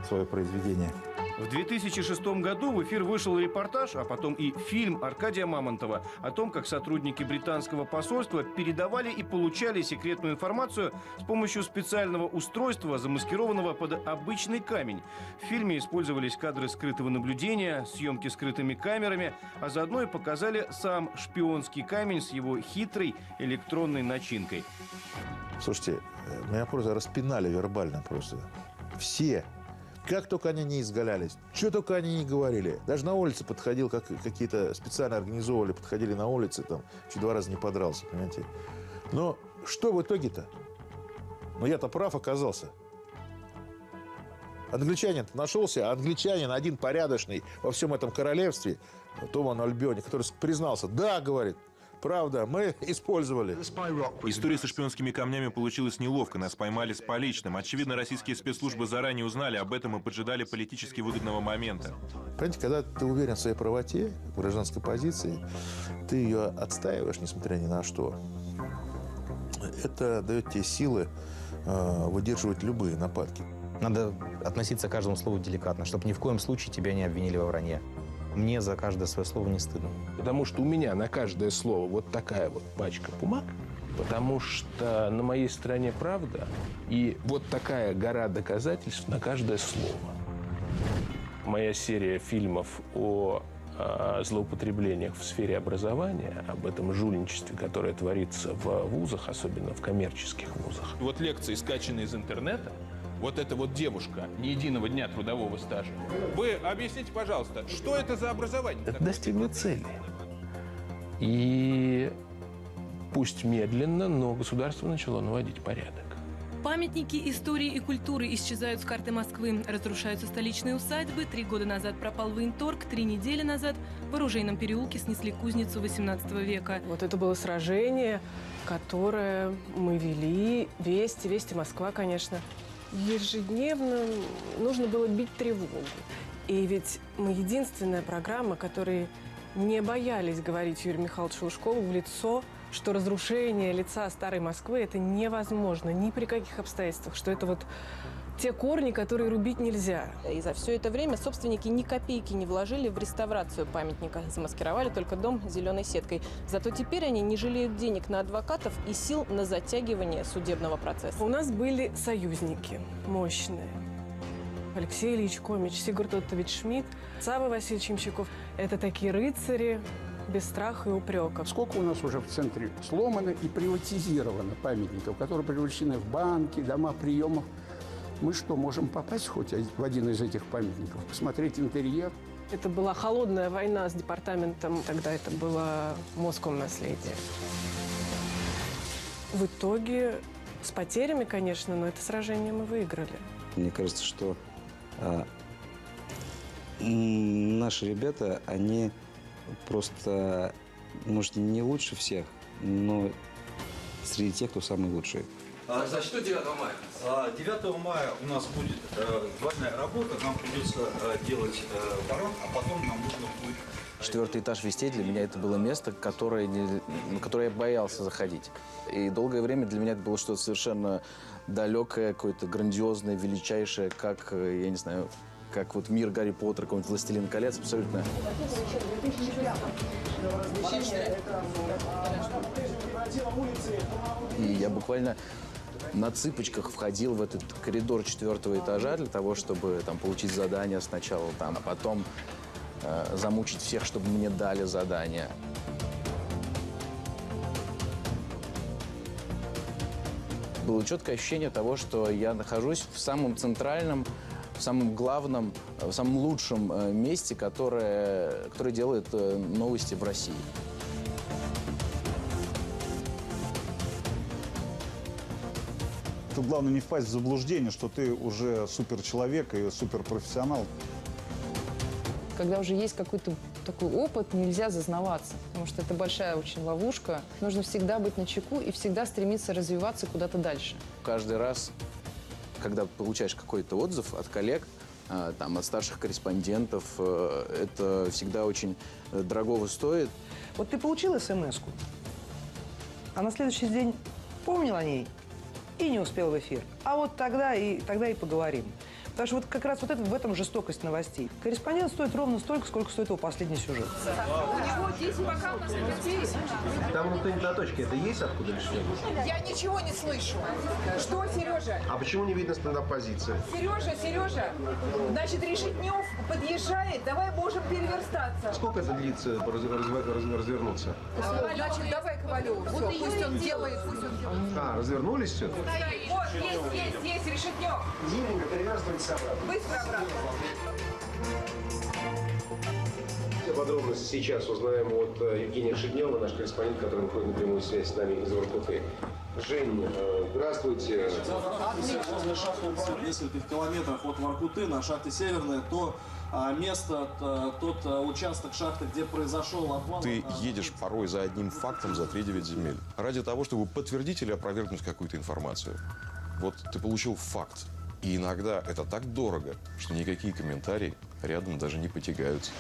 S16: свое произведение.
S18: В 2006 году в эфир вышел репортаж, а потом и фильм Аркадия Мамонтова о том, как сотрудники британского посольства передавали и получали секретную информацию с помощью специального устройства, замаскированного под обычный камень. В фильме использовались кадры скрытого наблюдения, съемки скрытыми камерами, а заодно и показали сам шпионский камень с его хитрой электронной начинкой.
S16: Слушайте, меня просто распинали вербально просто. Все. Как только они не изгалялись, что только они не говорили. Даже на улице подходил, как какие-то специально организовывали, подходили на улице, там, чуть 2 раза не подрался, понимаете. Но что в итоге-то? Ну, я-то прав оказался. Англичанин нашелся, англичанин один порядочный во всем этом королевстве, Томас Альбиони, который признался, да, говорит, правда, мы использовали.
S19: История со шпионскими камнями получилась неловко. Нас поймали с поличным. Очевидно, российские спецслужбы заранее узнали об этом и поджидали политически выгодного момента.
S16: Понимаете, когда ты уверен в своей правоте, в гражданской позиции, ты ее отстаиваешь, несмотря ни на что. Это дает тебе силы выдерживать любые нападки.
S20: Надо относиться к каждому слову деликатно, чтобы ни в коем случае тебя не обвинили во вранье. Мне за каждое свое слово не стыдно.
S25: Потому что у меня на каждое слово вот такая вот пачка бумаг, потому что на моей стороне правда, и вот такая гора доказательств на каждое слово. Моя серия фильмов о злоупотреблениях в сфере образования, об этом жульничестве, которое творится в вузах, особенно в коммерческих вузах. Вот лекции, скачанные из интернета, вот эта вот девушка, ни единого дня трудового стажа. Вы объясните, пожалуйста, что это за образование? Это достигло цели. И пусть медленно, но государство начало наводить порядок.
S30: Памятники истории и культуры исчезают с карты Москвы. Разрушаются столичные усадьбы. 3 года назад пропал военторг. 3 недели назад в оружейном переулке снесли кузницу 18 века.
S26: Вот это было сражение, которое мы вели. Вести Москва, конечно. Ежедневно нужно было бить тревогу. И ведь мы единственная программа, которые не боялись говорить Юрию Михайловичу Лужкову в лицо, что разрушение лица старой Москвы – это невозможно ни при каких обстоятельствах, что это вот те корни, которые рубить нельзя. И за все это время собственники ни копейки не вложили в реставрацию памятника, замаскировали только дом зеленой сеткой. Зато теперь они не жалеют денег на адвокатов и сил на затягивание судебного процесса. У нас были союзники мощные. Алексей Ильич Комич, Сигурд Оттович Шмидт, Савва Васильевич Ямщиков – это такие рыцари без страха и упреков.
S31: Сколько у нас уже в центре сломано и приватизировано памятников, которые превращены в банки, дома приемов. Мы что, можем попасть хоть в один из этих памятников, посмотреть интерьер? Это была холодная война с департаментом, тогда это было Моском наследие.
S26: В итоге с потерями, конечно, но это сражение мы выиграли.
S28: Мне кажется, что наши ребята, они просто, может, не лучше всех, но среди тех, кто самый лучший.
S1: За что 9 мая? 9 мая у нас будет двойная работа. Нам придется делать парад, а потом нам нужно будет...
S20: 4-й этаж Вестей для меня это было место, на которое я боялся заходить. И долгое время для меня это было что-то совершенно далекое, какое-то грандиозное, величайшее, как, я не знаю, как вот мир Гарри Поттера, какой-нибудь «Властелин колец», абсолютно. И я буквально на цыпочках входил в этот коридор 4-го этажа для того, чтобы там получить задание сначала, там, а потом замучить всех, чтобы мне дали задание. Было четкое ощущение того, что я нахожусь в самом центральном, в самом главном, в самом лучшем месте, которое делает новости в России.
S3: Тут главное не впасть в заблуждение, что ты уже суперчеловек и суперпрофессионал.
S6: Когда уже есть какой-то такой опыт, нельзя зазнаваться, потому что это большая очень ловушка. Нужно всегда быть начеку и всегда стремиться развиваться куда-то дальше.
S20: Каждый раз, когда получаешь какой-то отзыв от коллег, там, от старших корреспондентов, это всегда очень дорогого стоит.
S8: Вот ты получил смс-ку, а на следующий день помнил о ней и не успел в эфир. А вот тогда и поговорим. Потому что вот как раз вот в этом жестокость новостей. Корреспондент стоит ровно столько, сколько стоит его последний сюжет.
S9: У него 10 бокалов спиртей.
S11: Там вот на точке это есть откуда или что?
S9: Я ничего не слышу. Что, Сережа?
S11: А почему не видно стендап-позиции?
S9: Сережа, значит, Решетнев подъезжает, давай можем переверстаться.
S11: Сколько это длится развернуться?
S9: Значит, давай Ковалеву. Все, пусть он делает,
S11: развернулись все?
S9: Вот, есть Решетнев.
S11: Зимненько переверстывайтесь обратно.
S9: Быстро обратно.
S11: Все подробности сейчас узнаем от Евгения Шеднева, наш корреспондент, который выходит на прямую связь с нами из Воркуты. Жень, здравствуйте.
S14: В нескольких километрах от Воркуты на шахте Северная, то место, тот участок шахты, где произошел обвал.
S21: Ты едешь порой за одним фактом за 3-9 земель. Ради того, чтобы подтвердить или опровергнуть какую-то информацию. Вот ты получил факт. И иногда это так дорого, что никакие комментарии рядом даже не потягаются.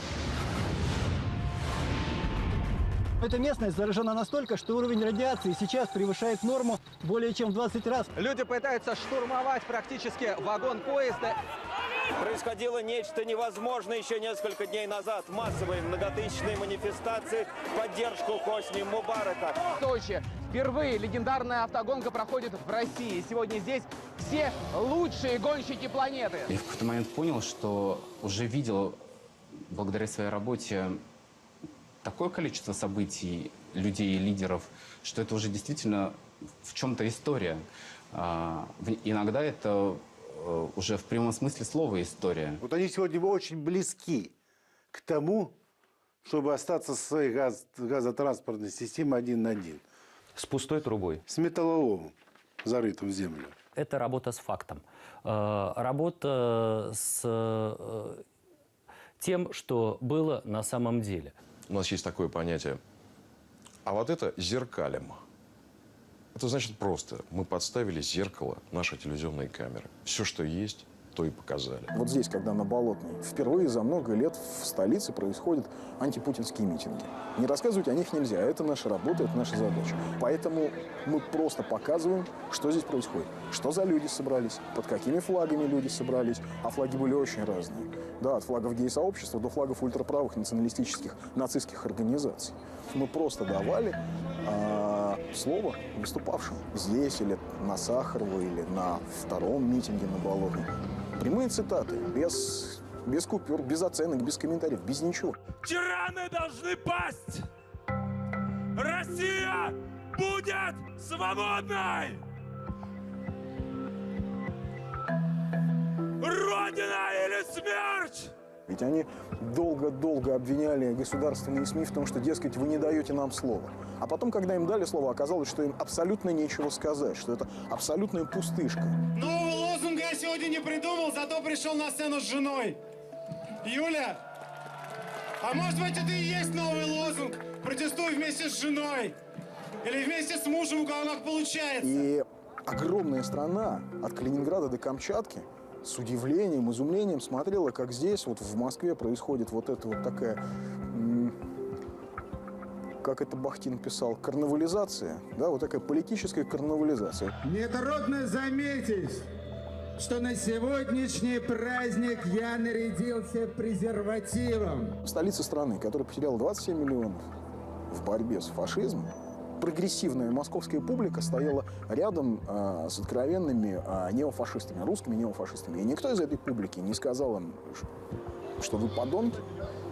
S17: Эта местность заражена настолько, что уровень радиации сейчас превышает норму более чем в 20 раз.
S13: Люди пытаются штурмовать практически вагон поезда.
S23: Происходило нечто невозможное еще несколько дней назад. Массовые многотысячные манифестации в поддержку Хосни Мубарака.
S13: В Сочи впервые легендарная автогонка проходит в России. Сегодня здесь все лучшие гонщики планеты.
S10: Я в какой-то момент понял, что уже видел благодаря своей работе такое количество событий, людей и лидеров, что это уже действительно в чем-то история. Иногда это уже в прямом смысле слова история.
S3: Вот они сегодня очень близки к тому, чтобы остаться с своей газотранспортной системой один на один.
S28: С пустой трубой.
S3: С металлоломом, зарытым в землю.
S24: Это работа с фактом. Работа с тем, что было на самом деле.
S21: У нас есть такое понятие. А вот это зеркалем. Это значит просто, мы подставили зеркало нашей телевизионной камеры. Все, что есть, то и показали.
S12: Вот здесь, когда на Болотной, впервые за много лет в столице происходят антипутинские митинги. Не рассказывать о них нельзя, это наша работа, это наша задача. Поэтому мы просто показываем, что здесь происходит. Что за люди собрались, под какими флагами люди собрались. А флаги были очень разные. Да, от флагов гей-сообщества до флагов ультраправых националистических нацистских организаций. Мы просто давали слово выступавшим здесь, или на Сахарово, или на втором митинге на Болотной. Прямые цитаты, без купюр, без оценок, без комментариев, без ничего.
S27: Тираны должны пасть! Россия будет свободной! Родина или смерть!
S2: Ведь они долго-долго обвиняли государственные СМИ в том, что, дескать, вы не даете нам слова. А потом, когда им дали слово, оказалось, что им абсолютно нечего сказать, что это абсолютная пустышка.
S4: Нового лозунга я сегодня не придумал, зато пришел на сцену с женой. Юля, а может быть, это и есть новый лозунг? Протестуй вместе с женой. Или вместе с мужем, у кого как получается.
S2: И огромная страна от Калининграда до Камчатки с удивлением, изумлением смотрела, как здесь, вот в Москве, происходит вот эта вот такая, как это Бахтин писал, карнавализация, да, вот такая политическая карнавализация.
S4: Нетрудно заметить, что на сегодняшний праздник я нарядился презервативом.
S2: В столице страны, которая потеряла 27 миллионов в борьбе с фашизмом, прогрессивная московская публика стояла рядом с откровенными неофашистами, русскими неофашистами. И никто из этой публики не сказал им, что вы подонки,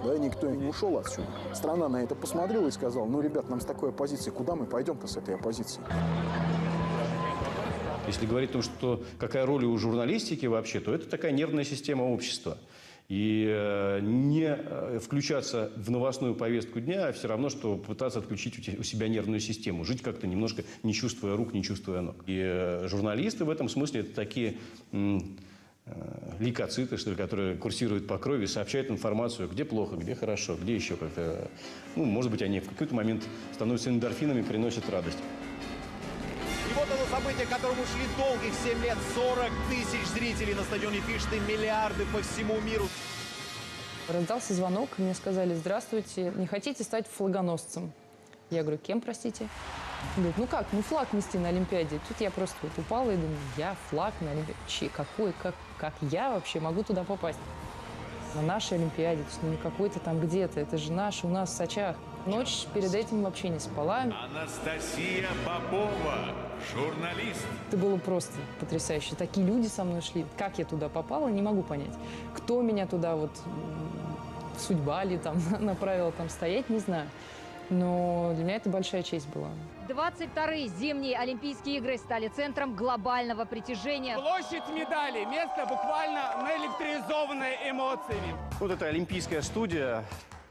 S2: да, никто не ушел отсюда. Страна на это посмотрела и сказала: ну, ребят, нам с такой оппозицией, куда мы пойдем-то с этой оппозицией?
S5: Если говорить о том, что какая роль у журналистики вообще, то это такая нервная система общества. И не включаться в новостную повестку дня все равно, что пытаться отключить у себя нервную систему. Жить как-то немножко не чувствуя рук, не чувствуя ног. И журналисты в этом смысле это такие лейкоциты, что ли, которые курсируют по крови, сообщают информацию, где плохо, где хорошо, где еще как-то. Ну, может быть, они в какой-то момент становятся эндорфинами, приносят радость.
S7: И вот оно событие, которому шли долгих 7 лет. 40 тысяч зрителей на стадионе Фишты, миллиарды по всему миру.
S6: Раздался звонок, мне сказали: здравствуйте, не хотите стать флагоносцем? Я говорю: кем, простите? Говорит: ну как, ну флаг нести на Олимпиаде. Тут я просто вот упала и думаю: я флаг на Олимпиаде? Какой, как я вообще могу туда попасть? На нашей Олимпиаде, то есть не какой-то там где-то, это же наш, у нас в Сочах. Ночь перед этим вообще не спала.
S27: Анастасия Попова, журналист.
S6: Это было просто потрясающе. Такие люди со мной шли. Как я туда попала, не могу понять. Кто меня туда вот, судьба ли там направила там стоять, не знаю. Но для меня это большая честь была.
S15: 22-е зимние Олимпийские игры стали центром глобального притяжения.
S13: Площадь медалей, место буквально наэлектризованное эмоциями.
S5: Вот это олимпийская студия,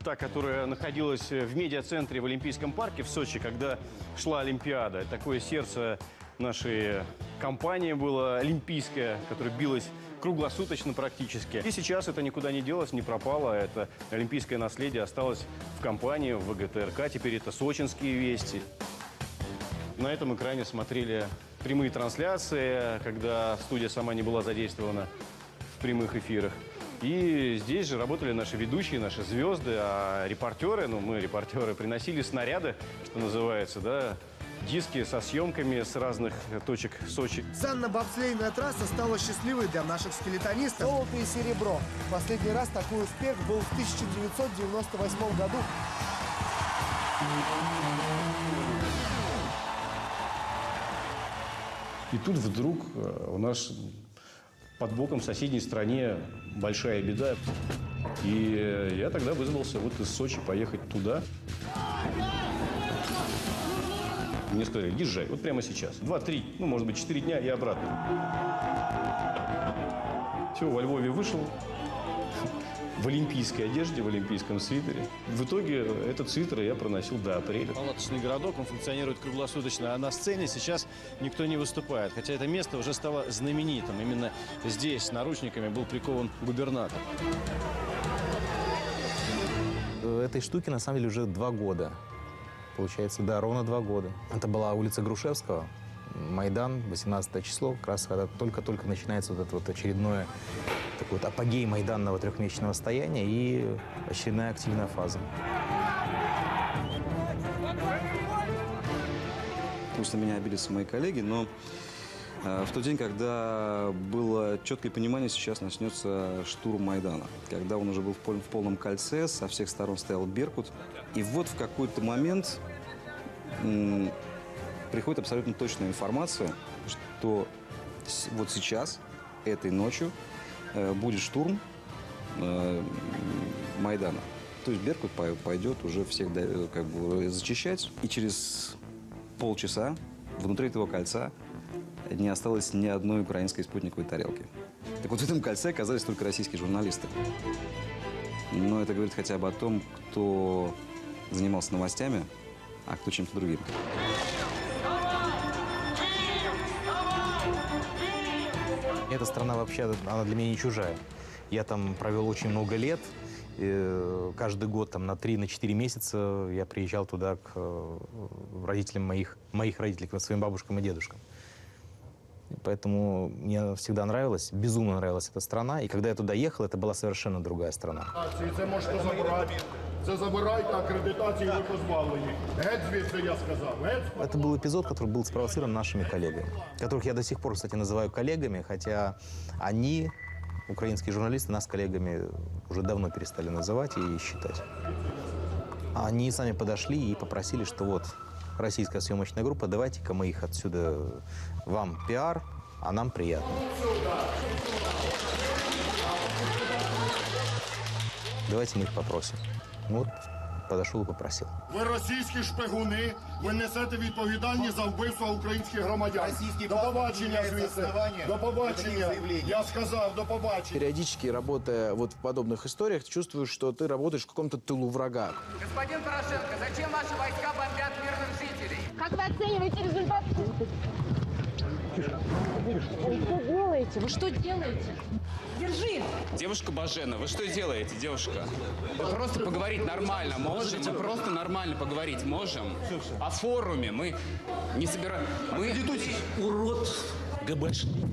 S5: та, которая находилась в медиацентре в Олимпийском парке в Сочи, когда шла Олимпиада. Такое сердце нашей компании было олимпийское, которое билось круглосуточно практически. И сейчас это никуда не делось, не пропало. Это олимпийское наследие осталось в компании, в ВГТРК. Теперь это сочинские вести. На этом экране смотрели прямые трансляции, когда студия сама не была задействована в прямых эфирах. И здесь же работали наши ведущие, наши звезды, а репортеры, ну мы репортеры, приносили снаряды, что называется, да, диски со съемками с разных точек Сочи.
S4: Санно-бобслейная трасса стала счастливой для наших скелетонистов. Золото и серебро. Последний раз такой успех был в 1998 году.
S5: И тут вдруг у нас под боком в соседней стране большая беда. И я тогда вызвался вот из Сочи поехать туда. Мне сказали: езжай, вот прямо сейчас. 2-3, ну, может быть, 4 дня и обратно. Все, во Львове вышел. В олимпийской одежде, в олимпийском свитере. В итоге этот свитер я проносил до апреля.
S16: Палаточный городок, он функционирует круглосуточно, а на сцене сейчас никто не выступает. Хотя это место уже стало знаменитым. Именно здесь с наручниками был прикован губернатор.
S18: Этой штуке на самом деле уже 2 года. Получается, да, ровно 2 года. Это была улица Грушевского, Майдан, 18 число, как раз когда только-только начинается вот это вот очередное такой вот апогей майданного 3-месячного стояния и очередная активная фаза.
S28: Пусть на меня обидятся мои коллеги, но в тот день, когда было четкое понимание, сейчас начнется штурм Майдана, когда он уже был в полном кольце, со всех сторон стоял Беркут, и вот в какой-то момент приходит абсолютно точная информация, что вот сейчас, этой ночью, будет штурм Майдана. То есть Беркут пойдет уже всех как бы зачищать, и через полчаса внутри этого кольца не осталось ни одной украинской спутниковой тарелки. Так вот в этом кольце оказались только российские журналисты. Но это говорит хотя бы о том, кто занимался новостями, а кто чем-то другим.
S18: Эта страна вообще, она для меня не чужая. Я там провел очень много лет. Каждый год там, на 3-4 месяца я приезжал туда к родителям моих родителей, к своим бабушкам и дедушкам. Поэтому мне всегда нравилась, безумно нравилась эта страна. И когда я туда ехал, это была совершенно другая страна.
S1: Це можете забирати. Це забирайте, акредитації ви позбавлені. Геть звідси, я сказав.
S18: Это был эпизод, который был спровоцирован нашими коллегами, которых я до сих пор, кстати, называю коллегами, хотя они, украинские журналисты, нас коллегами уже давно перестали называть и считать. Они сами подошли и попросили, что вот российская съемочная группа, давайте-ка мы их отсюда, вам пиар, а нам приятно. Давайте мы их попросим. Вот, подошел и попросил.
S1: Ви російські шпигуни, ви несете відповідальність за вбивство українських громадян. До побачення звідси. До побачення. Я сказав, до побачення.
S8: Периодически, работая вот в подобных историях, чувствуешь, что ты работаешь в каком-то тылу врага.
S13: Господин Порошенко, зачем ваши войска бомбят мирных жителей?
S9: Как вы оцениваете результат? Вы что делаете? Вы что делаете? Держи!
S10: Девушка Бажена, вы что делаете, девушка? Мы просто поговорить нормально можем? Мы просто нормально поговорить можем? О форуме мы не собираем... Мы...
S19: Урод ГБшный.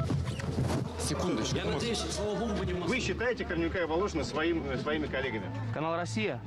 S10: Секундочку.
S19: Я надеюсь, слава богу, вы не
S5: Вы считаете Корнюка и Волошина своими коллегами?
S20: Канал «Россия».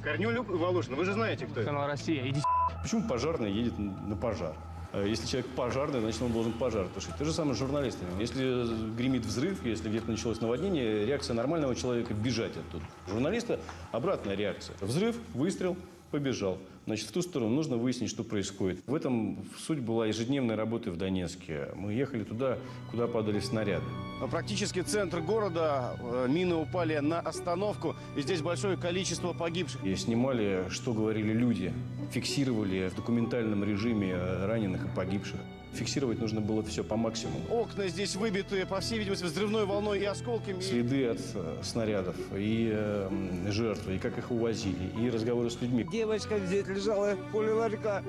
S5: Корнюк и Волошин, вы же знаете, кто это.
S20: Канал «Россия». Иди.
S5: Почему пожарный едет на пожар? Если человек пожарный, значит, он должен пожар тушить. То же самое с журналистами. Если гремит взрыв, если где-то началось наводнение, реакция нормального человека – бежать оттуда. Журналиста – обратная реакция. Взрыв, выстрел, побежал. Значит, в ту сторону нужно выяснить, что происходит. В этом суть была ежедневной работы в Донецке. Мы ехали туда, куда падали снаряды.
S22: Практически центр города, мины упали на остановку, и здесь большое количество погибших.
S5: И снимали, что говорили люди, фиксировали в документальном режиме раненых и погибших. Фиксировать нужно было все по максимуму.
S22: Окна здесь выбиты, по всей видимости, взрывной волной и осколками.
S5: Следы от снарядов, и жертвы, и как их увозили, и разговоры с людьми.
S25: Девочка здесь лежала возле ларька,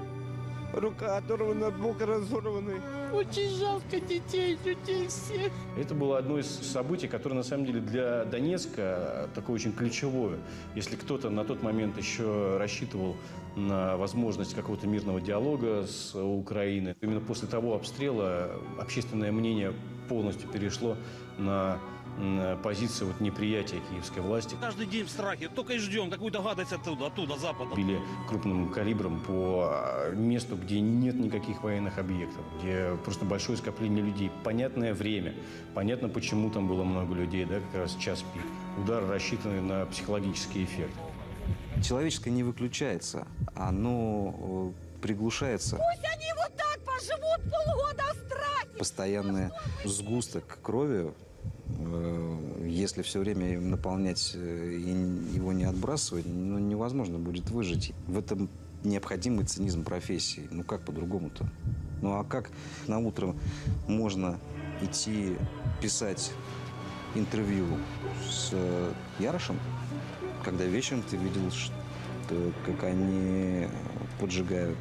S25: рука оторвана, бок разорванный.
S9: Очень жалко детей, людей всех.
S5: Это было одно из событий, которое на самом деле для Донецка такое очень ключевое. Если кто-то на тот момент еще рассчитывал на возможность какого-то мирного диалога с Украиной, именно после того обстрела общественное мнение полностью перешло на позицию вот неприятия киевской власти.
S19: Каждый день в страхе, только и ждем какую-то гадость оттуда, запада.
S5: Били крупным калибром по месту, где нет никаких военных объектов, где просто большое скопление людей. Понятное время, понятно, почему там было много людей, да, как раз час пик. Удар рассчитанный на психологический эффект.
S28: Человеческое не выключается, оно приглушается.
S9: Пусть они вот так поживут полгода в страхе!
S28: Постоянный сгусток крови, если все время им наполнять и его не отбрасывать, ну, невозможно будет выжить. В этом необходимый цинизм профессии. Ну как по-другому-то? Ну а как на утро можно идти писать интервью с Ярошем, когда вечером ты видел, что, как они поджигают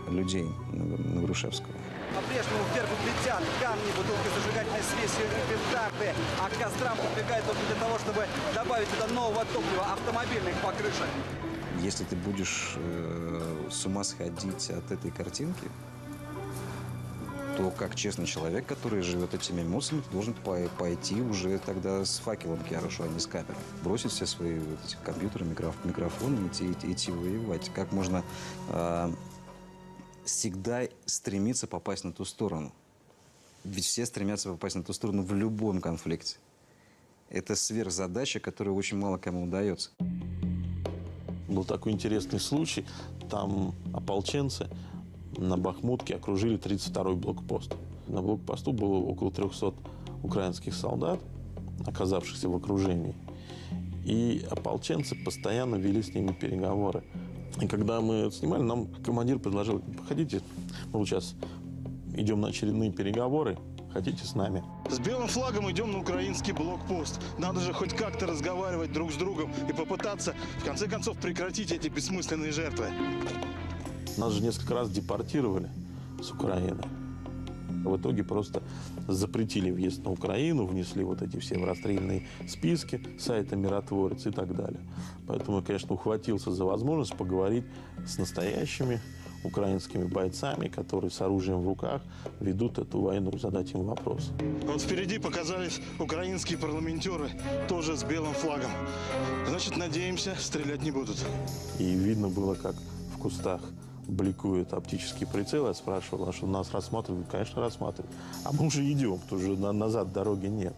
S28: людей на Грушевского?
S7: По-прежнему вверх летят камни, бутылки зажигательной смеси и петарды, а к кострам подбегают только для того, чтобы добавить туда нового топлива автомобильных покрышек.
S28: Если ты будешь с ума сходить от этой картинки, то как честный человек, который живет этими эмоциями, ты должен пойти уже тогда с факелом к Ярошу, а не с камерой. Бросить все свои вот эти компьютеры, микрофоны и идти воевать. Как можно всегда стремиться попасть на ту сторону? Ведь все стремятся попасть на ту сторону в любом конфликте. Это сверхзадача, которая очень мало кому удается.
S26: Был такой интересный случай. Там ополченцы на Бахмутке окружили 32-й блокпост. На блокпосту было около 300 украинских солдат, оказавшихся в окружении. И ополченцы постоянно вели с ними переговоры. И когда мы снимали, нам командир предложил: походите, мы вот сейчас идем на очередные переговоры, хотите с нами?
S3: С белым флагом идем на украинский блокпост. Надо же хоть как-то разговаривать друг с другом и попытаться, в конце концов, прекратить эти бессмысленные жертвы.
S26: Нас же несколько раз депортировали с Украины. В итоге просто запретили въезд на Украину, внесли вот эти все в расстрельные списки сайта «Миротворец» и так далее. Поэтому я, конечно, ухватился за возможность поговорить с настоящими украинскими бойцами, которые с оружием в руках ведут эту войну, задать им вопрос.
S3: Вот впереди показались украинские парламентеры, тоже с белым флагом. Значит, надеемся, стрелять не будут.
S26: И видно было, как в кустах бликует оптический прицел. Я спрашивал, а что нас рассматривают? Конечно, рассматривают. А мы уже идем, потому что назад дороги нет.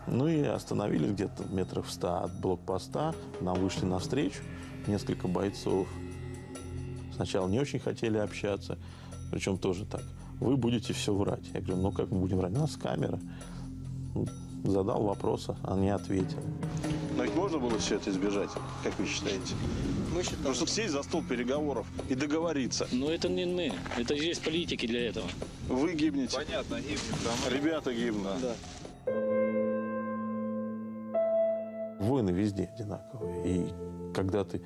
S26: Ну и остановились где-то метров в 100 от блокпоста. Нам вышли навстречу несколько бойцов. Сначала не очень хотели общаться, причем тоже так. Вы будете все врать. Я говорю, ну как мы будем врать? У нас камера. Задал вопросы, они ответили.
S3: Но ведь можно было все это избежать, как вы считаете? Мы считаем. Ну, чтобы сесть за стол переговоров и договориться.
S19: Но это не мы. Это есть политики для этого.
S3: Вы гибнете.
S28: Понятно, гибнет.
S3: Ребята гибнут.
S28: Да.
S26: Войны везде одинаковые. И когда ты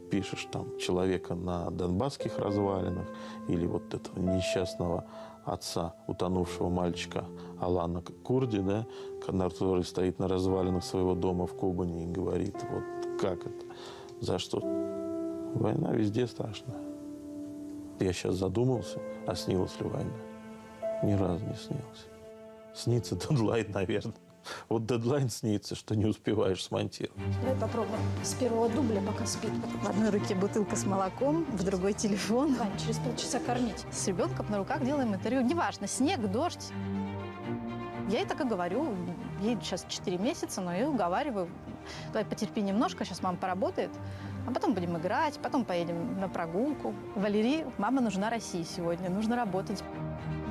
S26: пишешь там человека на донбасских развалинах или вот этого несчастного отца утонувшего мальчика Алана Курди, да, который стоит на развалинах своего дома в Кобани и говорит, вот как это, за что? Война везде страшная. Я сейчас задумался, а снилась ли война? Ни разу не снилась. Снится дедлайн, наверное. Вот дедлайн снится, что не успеваешь смонтировать.
S9: Давай попробуем с первого дубля, пока спит.
S11: В одной руке бутылка с молоком, в другой телефон.
S9: Вань, через полчаса кормить.
S11: С ребенком на руках делаем интервью. Неважно, снег, дождь. Я ей так и говорю. Ей сейчас 4 месяца, но я ее уговариваю. Давай потерпи немножко, сейчас мама поработает. А потом будем играть, потом поедем на прогулку. Валерии, мама нужна России сегодня, нужно работать.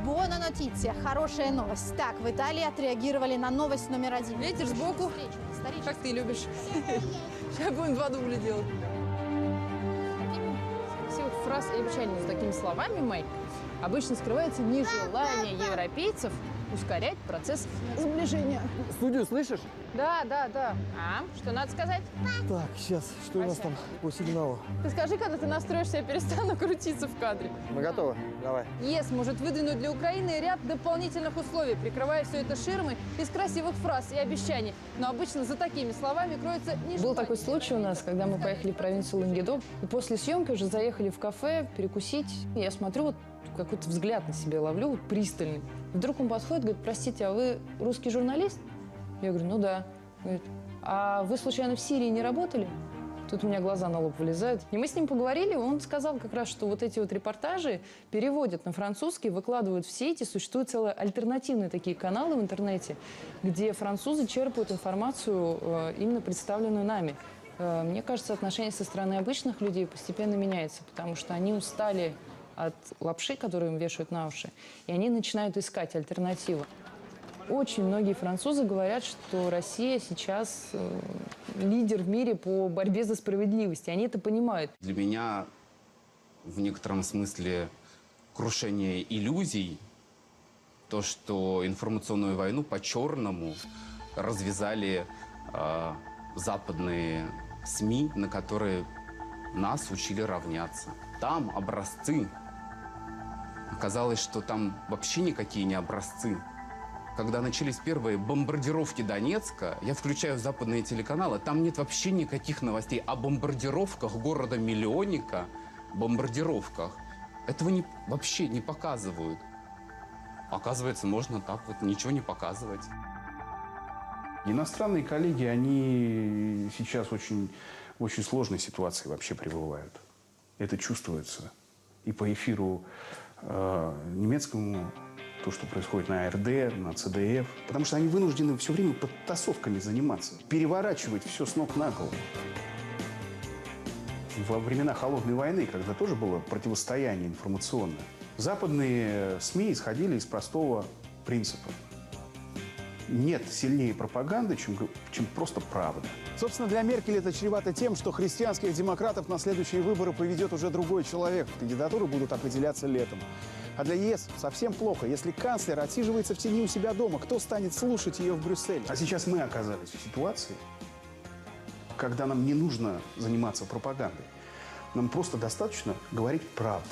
S9: Буона нотиция, хорошая новость. Так, в Италии отреагировали на новость номер 1.
S6: Ветер сбоку, как ты любишь. Сейчас будем 2 дубля делать. Красивых фраз и обещаний за такими словами, Майк, обычно скрывается нежелание европейцев ускорять процесс сближения.
S14: Студию слышишь?
S6: Да. А, что надо сказать?
S14: Так, сейчас, что у нас там по сигналу?
S6: Ты скажи, когда ты настроишься, я перестану крутиться в кадре.
S14: Мы готовы? Давай.
S6: ЕС может выдвинуть для Украины ряд дополнительных условий, прикрывая все это ширмой из красивых фраз и обещаний. Но обычно за такими словами кроется нежелание. Был такой случай у нас, когда мы поехали в провинцию Лангедок, и после съемки уже заехали в кафе перекусить. И я смотрю, вот какой-то взгляд на себя ловлю, вот пристальный. И вдруг он подходит, говорит, простите, а вы русский журналист? Я говорю, ну да. Говорит, а вы случайно в Сирии не работали? Тут у меня глаза на лоб вылезают. И мы с ним поговорили, он сказал как раз, что вот эти вот репортажи переводят на французский, выкладывают в сети. Существуют целые альтернативные такие каналы в интернете, где французы черпают информацию, именно представленную нами. Мне кажется, отношение со стороны обычных людей постепенно меняется, потому что они устали от лапши, которую им вешают на уши, и они начинают искать альтернативу. Очень многие французы говорят, что Россия сейчас лидер в мире по борьбе за справедливость, и они это понимают.
S10: Для меня в некотором смысле крушение иллюзий, то, что информационную войну по-черному развязали западные СМИ, на которые нас учили равняться. Там образцы. Оказалось, что там вообще никакие не образцы. Когда начались первые бомбардировки Донецка, я включаю западные телеканалы, там нет вообще никаких новостей о бомбардировках города-миллионника, бомбардировках. Этого вообще не показывают. Оказывается, можно так вот ничего не показывать.
S17: Иностранные коллеги, они сейчас очень сложной ситуации вообще пребывают. Это чувствуется. И по эфиру немецкому, то, что происходит на АРД, на ЦДФ. Потому что они вынуждены все время подтасовками заниматься. Переворачивать все с ног на голову. Во времена Холодной войны, когда тоже было противостояние информационное, западные СМИ исходили из простого принципа. Нет сильнее пропаганды, чем просто правда.
S14: Собственно, для Меркель это чревато тем, что христианских демократов на следующие выборы поведет уже другой человек. Кандидатуры будут определяться летом. А для ЕС совсем плохо. Если канцлер отсиживается в тени у себя дома, кто станет слушать ее в Брюсселе?
S17: А сейчас мы оказались в ситуации, когда нам не нужно заниматься пропагандой. Нам просто достаточно говорить правду.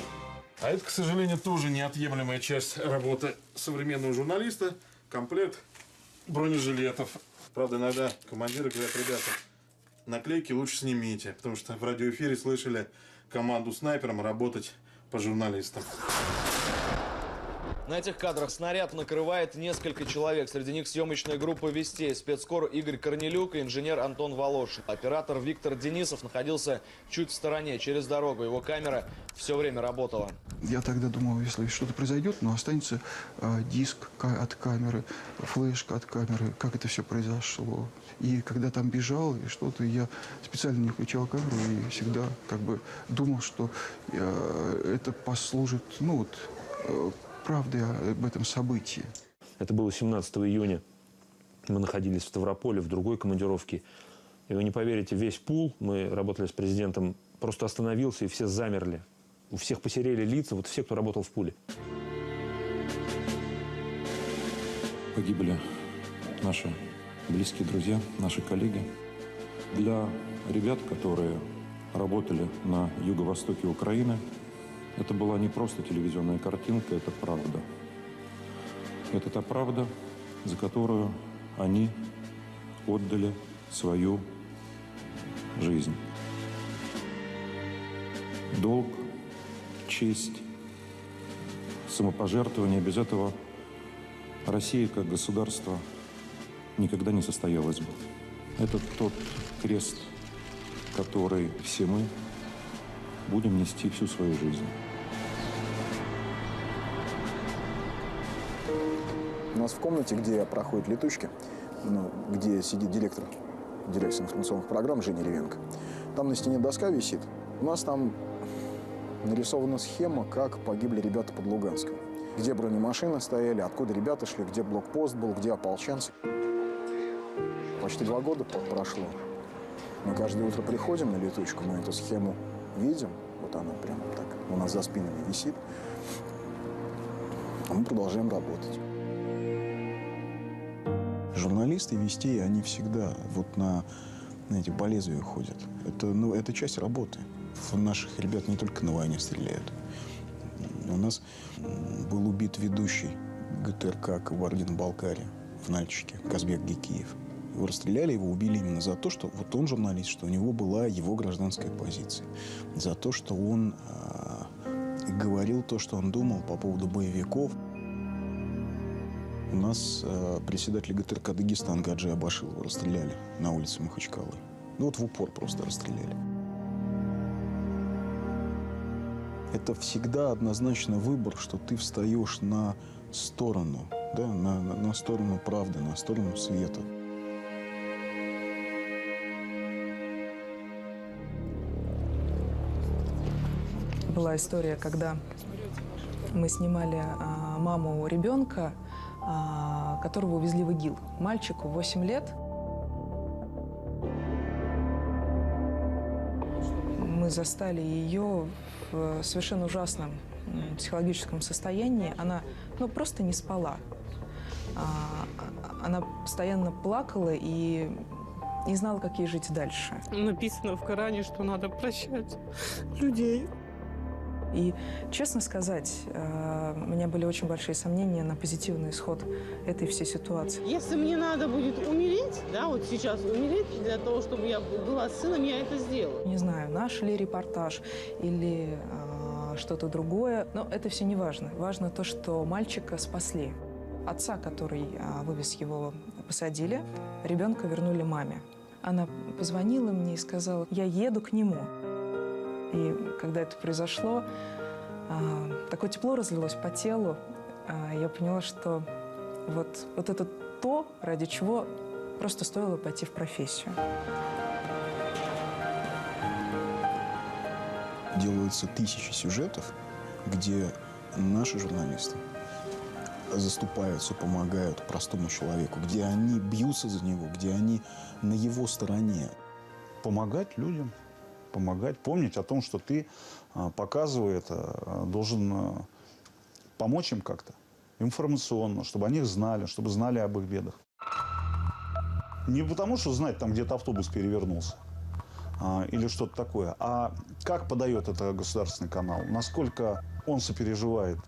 S3: А это, к сожалению, тоже неотъемлемая часть работы современного журналиста. Комплект бронежилетов. Правда, иногда командиры говорят: ребята, наклейки лучше снимите, потому что в радиоэфире слышали команду снайперам работать по журналистам.
S2: На этих кадрах снаряд накрывает несколько человек. Среди них съемочная группа «Вестей», спецкор Игорь Корнелюк и инженер Антон Волошин. Оператор Виктор Денисов находился чуть в стороне, через дорогу. Его камера все время работала.
S12: Я тогда думал, если что-то произойдет, но останется диск от камеры, флешка от камеры, как это все произошло. И когда там бежал и что-то, я специально не включал камеру и всегда как бы думал, что это послужит, ну вот, правдой об этом событии.
S15: Это было 17 июня. Мы находились в Ставрополе, в другой командировке. И вы не поверите, весь пул, мы работали с президентом, просто остановился, и все замерли. У всех посерели лица, вот все, кто работал в пуле.
S20: Погибли наши близкие друзья, наши коллеги. Для ребят, которые работали на юго-востоке Украины, это была не просто телевизионная картинка, это правда. Это та правда, за которую они отдали свою жизнь. Долг, честь, самопожертвование. Без этого Россия как государство никогда не состоялась бы. Это тот крест, который все мы будем нести всю свою жизнь.
S8: У нас в комнате, где проходят летучки, где сидит директор дирекции информационных программ Женя Ревенко, там на стене доска висит. У нас там нарисована схема, как погибли ребята под Луганском. Где бронемашины стояли, откуда ребята шли, где блокпост был, где ополченцы. Почти 2 года прошло. Мы каждое утро приходим на летучку, мы эту схему видим. Вот она прямо так у нас за спинами висит. А мы продолжаем работать. Журналисты Вестей, они всегда вот знаете, по лезвию ходят. Это часть работы. Наших ребят не только на войне стреляют. У нас был убит ведущий ГТРК Кабардино-Балкария в Нальчике, Казбек Гекиев. Его расстреляли, его убили именно за то, что вот он журналист, что у него была его гражданская позиция. За то, что он говорил то, что он думал по поводу боевиков. У нас председатель ГТРК Дагестан Гаджи Абашилова расстреляли на улице Махачкалы. Ну вот в упор просто расстреляли. Это всегда однозначно выбор, что ты встаешь на сторону, да, на сторону правды, на сторону света.
S6: Была история, когда мы снимали маму ребенка, которого увезли в ИГИЛ. Мальчику 8 лет. Мы застали ее в совершенно ужасном психологическом состоянии. Она просто не спала. Она постоянно плакала и не знала, как ей жить дальше.
S21: Написано в Коране, что надо прощать людей.
S6: И, честно сказать, у меня были очень большие сомнения на позитивный исход этой всей ситуации.
S21: Если мне надо будет умереть, да, вот сейчас умереть для того, чтобы я была с сыном, я это сделаю.
S6: Не знаю, наш ли репортаж или что-то другое, но это все не важно. Важно то, что мальчика спасли. Отца, который вывез его, посадили, ребенка вернули маме. Она позвонила мне и сказала: я еду к нему. И когда это произошло, такое тепло разлилось по телу. Я поняла, что вот это то, ради чего просто стоило пойти в профессию.
S8: Делаются тысячи сюжетов, где наши журналисты заступаются, помогают простому человеку, где они бьются за него, где они на его стороне.
S23: Помогать людям. Помогать, помнить о том, что ты, показывая это, должен помочь им как-то информационно, чтобы они их знали, чтобы знали об их бедах. Не потому, что знать, там где-то автобус перевернулся или что-то такое, а как подает это государственный канал, насколько он сопереживает,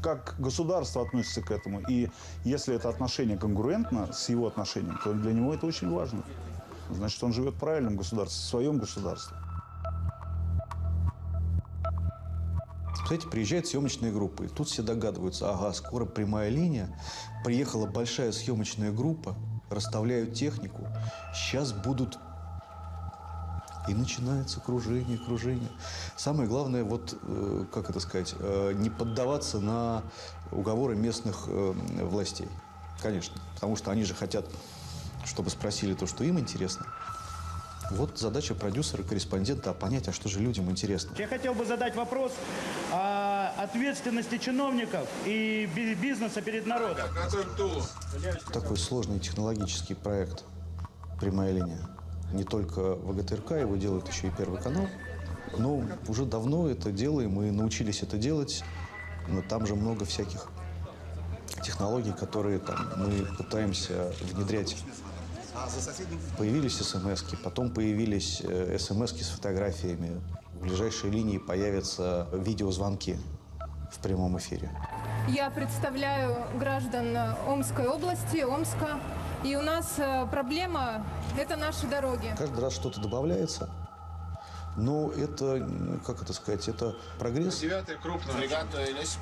S23: как государство относится к этому. И если это отношение конгруентно с его отношением, то для него это очень важно. Значит, он живет в правильном государстве, в своем государстве.
S1: Представляете, приезжают съемочные группы. Тут все догадываются, ага, скоро прямая линия. Приехала большая съемочная группа, расставляют технику. Сейчас будут... И начинается кружение, кружение. Самое главное, вот, как это сказать, не поддаваться на уговоры местных властей. Конечно, потому что они же хотят, чтобы спросили то, что им интересно. Вот задача продюсера, корреспондента понять, а что же людям интересно.
S4: Я хотел бы задать вопрос о ответственности чиновников и бизнеса перед народом.
S1: Такой сложный технологический проект «Прямая линия». Не только ВГТРК, его делает еще и Первый канал. Но уже давно это делаем, мы научились это делать. Но там же много всяких технологий, которые там, мы пытаемся внедрять. Появились смс-ки, потом появились смс-ки с фотографиями. В ближайшей линии появятся видеозвонки в прямом эфире.
S13: Я представляю граждан Омской области, Омска. И у нас проблема – это наши дороги.
S1: Каждый раз что-то добавляется. Но это, как это сказать, это прогресс.
S16: 9-й крупно приготовились.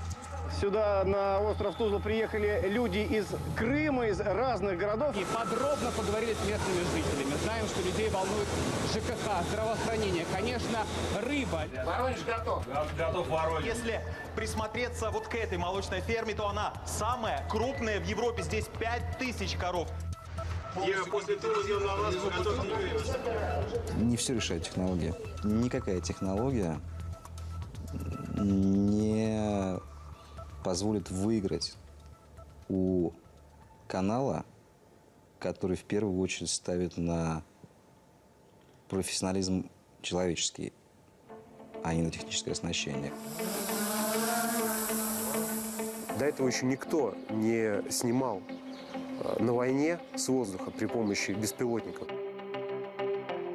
S5: Сюда на остров Тузлу приехали люди из Крыма, из разных городов.
S18: И подробно поговорили с местными жителями. Знаем, что людей волнует ЖКХ, здравоохранение, конечно, рыба.
S16: Воронеж готов.
S18: Готов Воронеж.
S22: Если присмотреться вот к этой молочной ферме, то она самая крупная в Европе. Здесь 5000 коров.
S28: Не все решает технология. Никакая технология не позволит выиграть у канала, который в первую очередь ставит на профессионализм человеческий, а не на техническое оснащение.
S24: До этого еще никто не снимал на войне с воздуха при помощи беспилотников.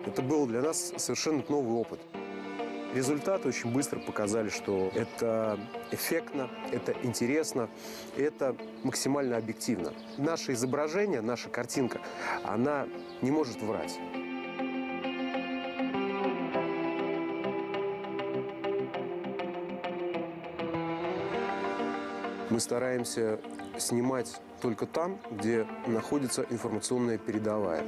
S24: Это был для нас совершенно новый опыт. Результаты очень быстро показали, что это эффектно, это интересно, это максимально объективно. Наше изображение, наша картинка, она не может врать. Мы стараемся снимать только там, где находится информационная передовая.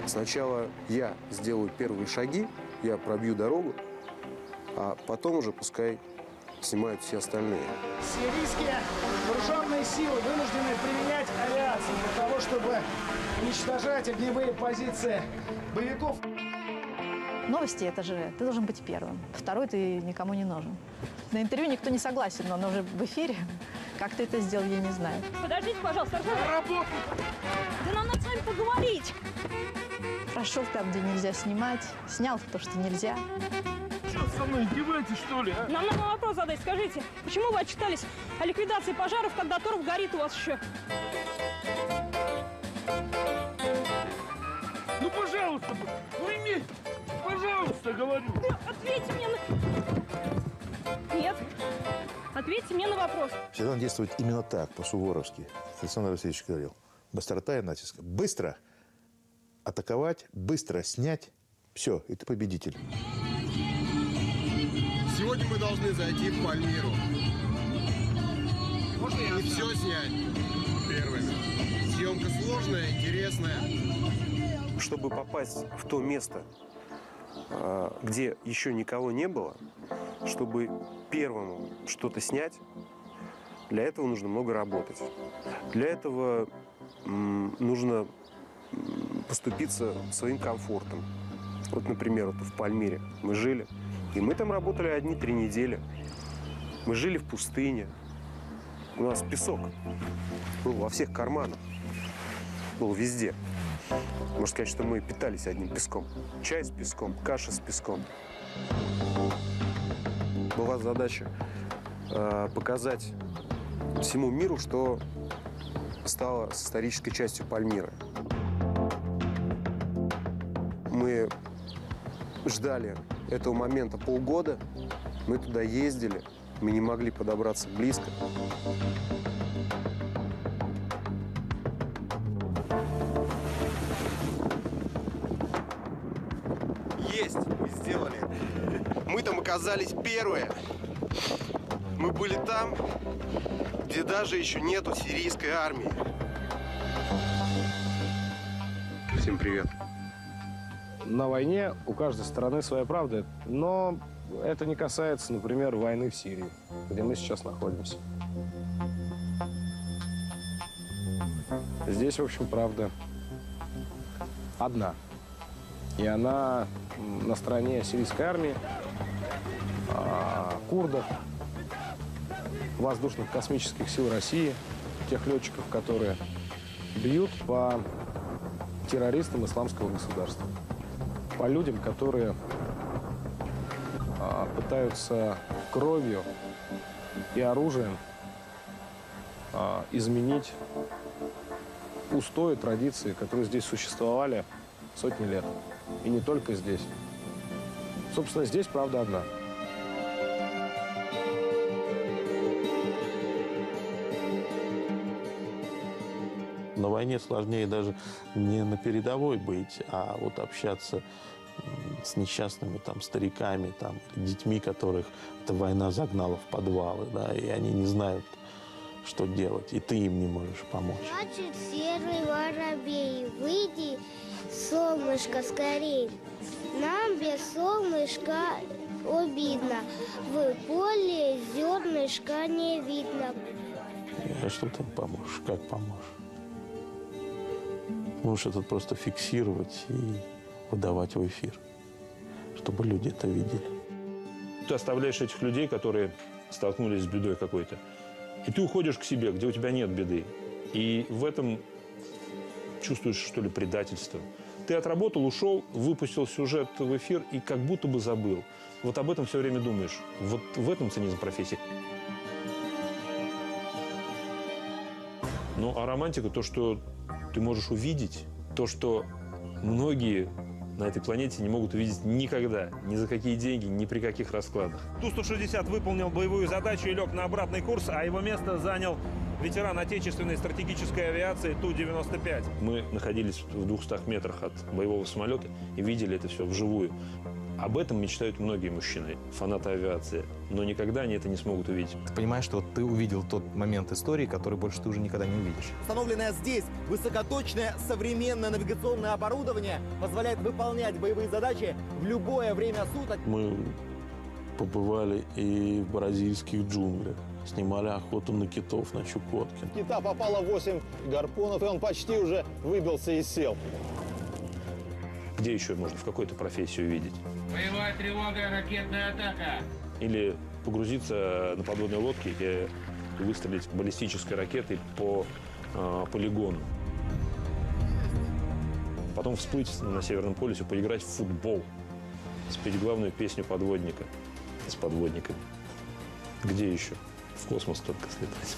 S24: Сначала я сделаю первые шаги, я пробью дорогу, а потом уже пускай снимают все остальные.
S27: Сирийские вооруженные силы вынуждены применять авиацию для того, чтобы уничтожать огневые позиции боевиков.
S11: Новости – это же ты должен быть первым. Второй ты никому не нужен. На интервью никто не согласен, но оно уже в эфире. Как ты это сделал, я не знаю.
S29: Подождите, пожалуйста, работу! Да нам надо с вами поговорить!
S11: Прошел там, где нельзя снимать, снял то, что нельзя.
S29: Что, со мной издеваетесь, что ли, а? Нам надо вопрос задать. Скажите, почему вы отчитались о ликвидации пожаров, когда торф горит у вас еще?
S27: Ну, пожалуйста, уйми! Пожалуйста, говорю!
S29: Ответьте мне на... Нет. Ответьте мне на вопрос.
S30: Всегда он действует именно так, по-суворовски. Александр Васильевич говорил. Быстрота и натиск. Быстро атаковать, быстро снять. Все, и ты победитель.
S31: Сегодня мы должны зайти в Пальмиру.
S24: Можно я?
S31: И все снять первыми. Съемка сложная, интересная.
S24: Чтобы попасть в то место, где еще никого не было, чтобы первому что-то снять, для этого нужно много работать. Для этого нужно поступиться своим комфортом. Вот, например, вот в Пальмире мы жили, и мы там работали 1-3 недели. Мы жили в пустыне. У нас песок был во всех карманах, был везде. Можно сказать, что мы питались одним песком. Чай с песком, каша с песком. Была задача показать всему миру, что стало с исторической частью Пальмиры. Мы ждали этого момента полгода, мы туда ездили, мы не могли подобраться близко. Есть, мы сделали. Мы там оказались первые. Мы были там, где даже еще нету сирийской армии. Всем привет.
S2: На войне у каждой стороны своя правда, но это не касается, например, войны в Сирии, где мы сейчас находимся. Здесь, в общем, правда одна. И она на стороне сирийской армии, курдов, воздушных космических сил России, тех летчиков, которые бьют по террористам исламского государства, по людям, которые пытаются кровью и оружием изменить устои, традиции, которые здесь существовали сотни лет. И не только здесь. Собственно, здесь правда одна.
S3: На войне сложнее даже не на передовой быть, а вот общаться с несчастными там стариками, там, детьми, которых эта война загнала в подвалы, да, и они не знают, что делать, и ты им не можешь помочь.
S7: Плачет серый воробей, выйди, солнышко, скорей. Нам без солнышка обидно, в поле зернышка не видно.
S3: А что ты им поможешь? Как поможешь? Можешь это просто фиксировать и выдавать в эфир, чтобы люди это видели.
S15: Ты оставляешь этих людей, которые столкнулись с бедой какой-то, и ты уходишь к себе, где у тебя нет беды. И в этом чувствуешь, что ли, предательство. Ты отработал, ушел, выпустил сюжет в эфир и как будто бы забыл. Вот об этом все время думаешь. Вот в этом цинизм профессии. Ну, а романтика – то, что ты можешь увидеть, то, что многие на этой планете не могут увидеть никогда, ни за какие деньги, ни при каких раскладах.
S9: Ту-160 выполнил боевую задачу и лег на обратный курс, а его место занял ветеран отечественной стратегической авиации Ту-95.
S15: Мы находились в 200 метрах от боевого самолета и видели это все вживую. Об этом мечтают многие мужчины, фанаты авиации, но никогда они это не смогут увидеть.
S10: Ты понимаешь, что ты увидел тот момент истории, который больше ты уже никогда не увидишь.
S12: Установленное здесь высокоточное современное навигационное оборудование позволяет выполнять боевые задачи в любое время суток.
S3: Мы побывали и в бразильских джунглях, снимали охоту на китов на Чукотке.
S14: В кита попало 8 гарпунов, и он почти уже выбился из сил.
S15: Где еще можно в какой-то профессии увидеть?
S17: Боевая тревога, ракетная атака.
S15: Или погрузиться на подводной лодке и выстрелить баллистической ракетой по полигону. Потом всплыть на Северном полюсе, поиграть в футбол, спеть главную песню подводника с подводниками. Где еще? В космос только слетать.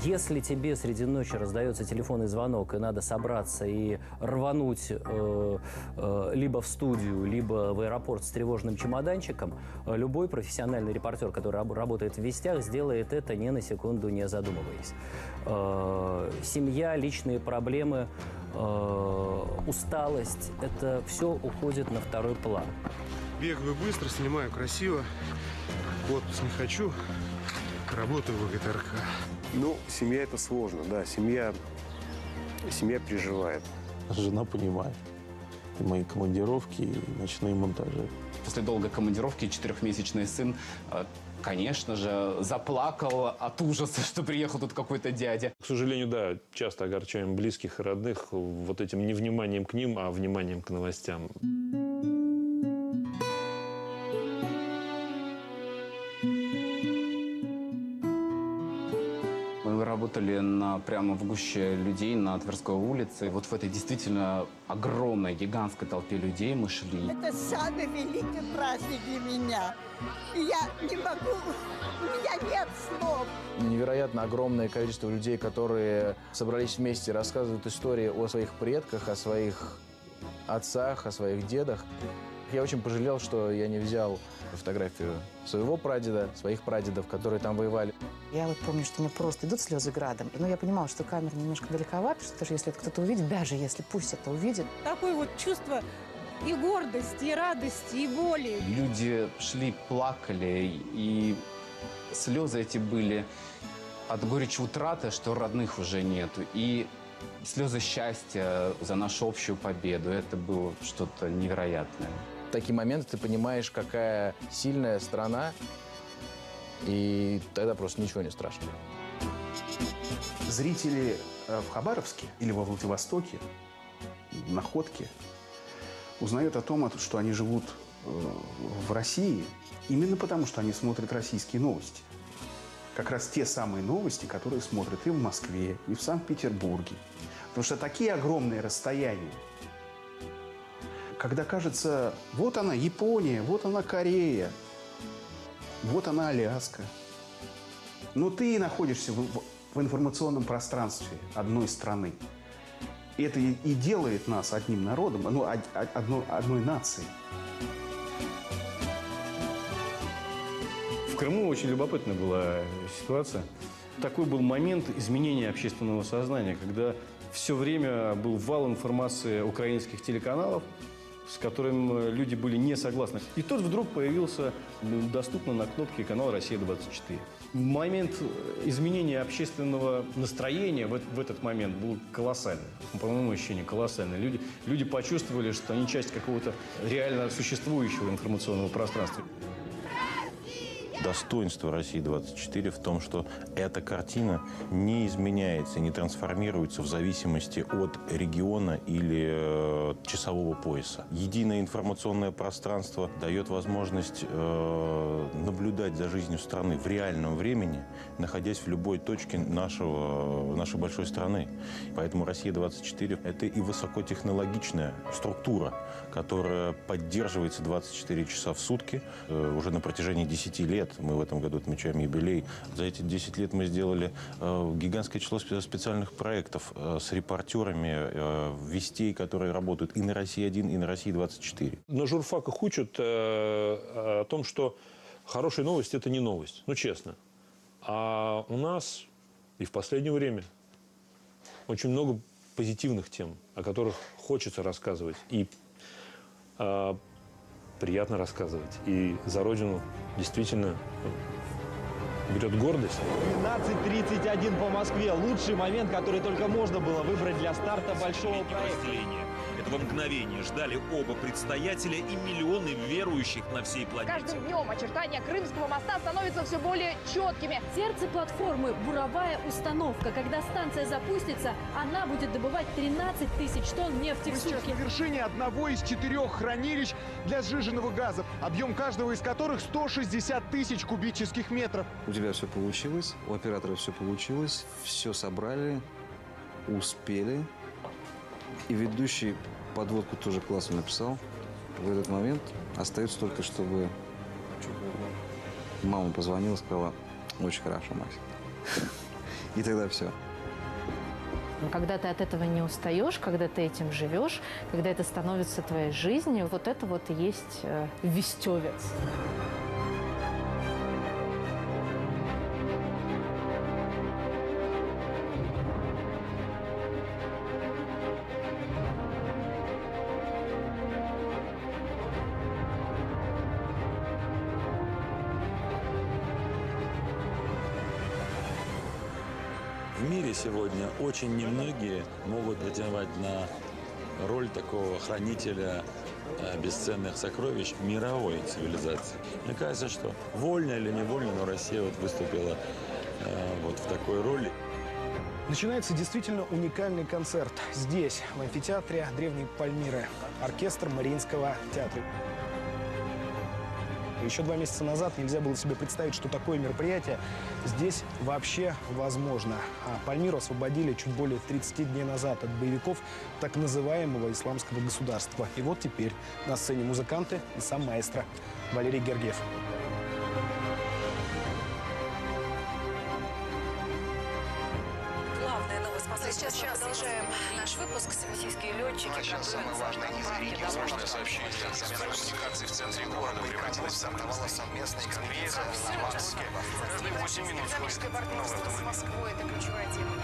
S17: Если тебе среди ночи раздается телефонный звонок, и надо собраться и рвануть либо в студию, либо в аэропорт с тревожным чемоданчиком, любой профессиональный репортер, который работает в «Вестях», сделает это ни на секунду не задумываясь. Семья, личные проблемы, усталость – это все уходит на второй план.
S24: Бегаю быстро, снимаю красиво, отпуск не хочу, работаю в ГТРК. Ну, семья – это сложно, да, семья переживает.
S3: Жена понимает. И мои командировки, и ночные монтажи.
S18: После долгой командировки 4-месячный сын, конечно же, заплакал от ужаса, что приехал тут какой-то дядя.
S15: К сожалению, да, часто огорчаем близких и родных вот этим не вниманием к ним, а вниманием к новостям.
S18: Мы работали прямо в гуще людей на Тверской улице. Вот в этой действительно огромной, гигантской толпе людей мы шли.
S1: Это самый великий праздник для меня. И я не могу, у меня нет слов.
S4: Невероятно огромное количество людей, которые собрались вместе, рассказывают истории о своих предках, о своих отцах, о своих дедах. Я очень пожалел, что я не взял фотографию своего прадеда, своих прадедов, которые там воевали.
S6: Я вот помню, что у меня просто идут слезы градом. Но я понимала, что камера немножко далековато, что даже если это кто-то увидит, даже если пусть это увидит.
S29: Такое вот чувство и гордости, и радости, и боли.
S18: Люди шли, плакали, и слезы эти были от горечи утраты, что родных уже нету, и слезы счастья за нашу общую победу. Это было что-то невероятное.
S4: В такие моменты ты понимаешь, какая сильная страна, и тогда просто ничего не страшно.
S8: Зрители в Хабаровске или во Владивостоке, в Находке, узнают о том, что они живут в России, именно потому, что они смотрят российские новости. Как раз те самые новости, которые смотрят и в Москве, и в Санкт-Петербурге. Потому что такие огромные расстояния. Когда кажется, вот она Япония, вот она Корея, вот она Аляска. Но ты находишься в информационном пространстве одной страны. И это и делает нас одним народом, одной нацией.
S5: В Крыму очень любопытная была ситуация. Такой был момент изменения общественного сознания, когда все время был вал информации украинских телеканалов, с которым люди были не согласны. И тут вдруг появился доступно на кнопке канал «Россия-24». Момент изменения общественного настроения в этот момент был колоссальный. По моему ощущению, колоссальный. Люди почувствовали, что они часть какого-то реально существующего информационного пространства.
S13: Достоинство России-24 в том, что эта картина не изменяется, не трансформируется в зависимости от региона или часового пояса. Единое информационное пространство дает возможность наблюдать за жизнью страны в реальном времени, находясь в любой точке нашей большой страны. Поэтому Россия-24 – это и высокотехнологичная структура, которая поддерживается 24 часа в сутки уже на протяжении 10 лет. Мы в этом году отмечаем юбилей. За эти 10 лет мы сделали гигантское число специальных проектов с репортерами, вестей, которые работают и на России-1, и на России-24.
S15: На журфаках учат о том, что хорошая новость – это не новость. Ну, честно. А у нас и в последнее время очень много позитивных тем, о которых хочется рассказывать. И приятно рассказывать. И за Родину действительно берет гордость.
S12: 12:31 по Москве. Лучший момент, который только можно было выбрать для старта большого проекта.
S19: Этого мгновения ждали оба предстоятеля и миллионы верующих на всей планете.
S20: Каждым днем очертания Крымского моста становятся все более четкими.
S21: Сердце платформы – буровая установка. Когда станция запустится, она будет добывать 13 тысяч тонн нефти в сутки.
S23: Мы сейчас на вершине одного из 4 хранилищ для сжиженного газа, объем каждого из которых 160 тысяч кубических метров.
S28: У тебя все получилось, у оператора все получилось, все собрали, успели. И ведущий подводку тоже классно написал. В этот момент остается только, чтобы мама позвонила и сказала: очень хорошо, Макс. И тогда все.
S11: Когда ты от этого не устаешь, когда ты этим живешь, когда это становится твоей жизнью, вот это вот и есть вестевец.
S25: В мире сегодня очень немногие могут претендовать на роль такого хранителя бесценных сокровищ мировой цивилизации. Мне кажется, что вольно или невольно, но Россия вот выступила вот в такой роли.
S27: Начинается действительно уникальный концерт. Здесь, в амфитеатре Древней Пальмиры. Оркестр Мариинского театра. Еще 2 месяца назад нельзя было себе представить, что такое мероприятие здесь вообще возможно. А Пальмиру освободили чуть более 30 дней назад от боевиков так называемого исламского государства. И вот теперь на сцене музыканты и сам маэстро Валерий Гергиев.
S2: Сейчас продолжаем наш выпуск. Российские летчики готовятся.
S7: Срочное сообщение. Замена коммуникаций в центре города превратилась в совместный конвейер в Москве. Каждые 8 минут сходит новый автомобиль.
S2: С Москвой это ключевая тема.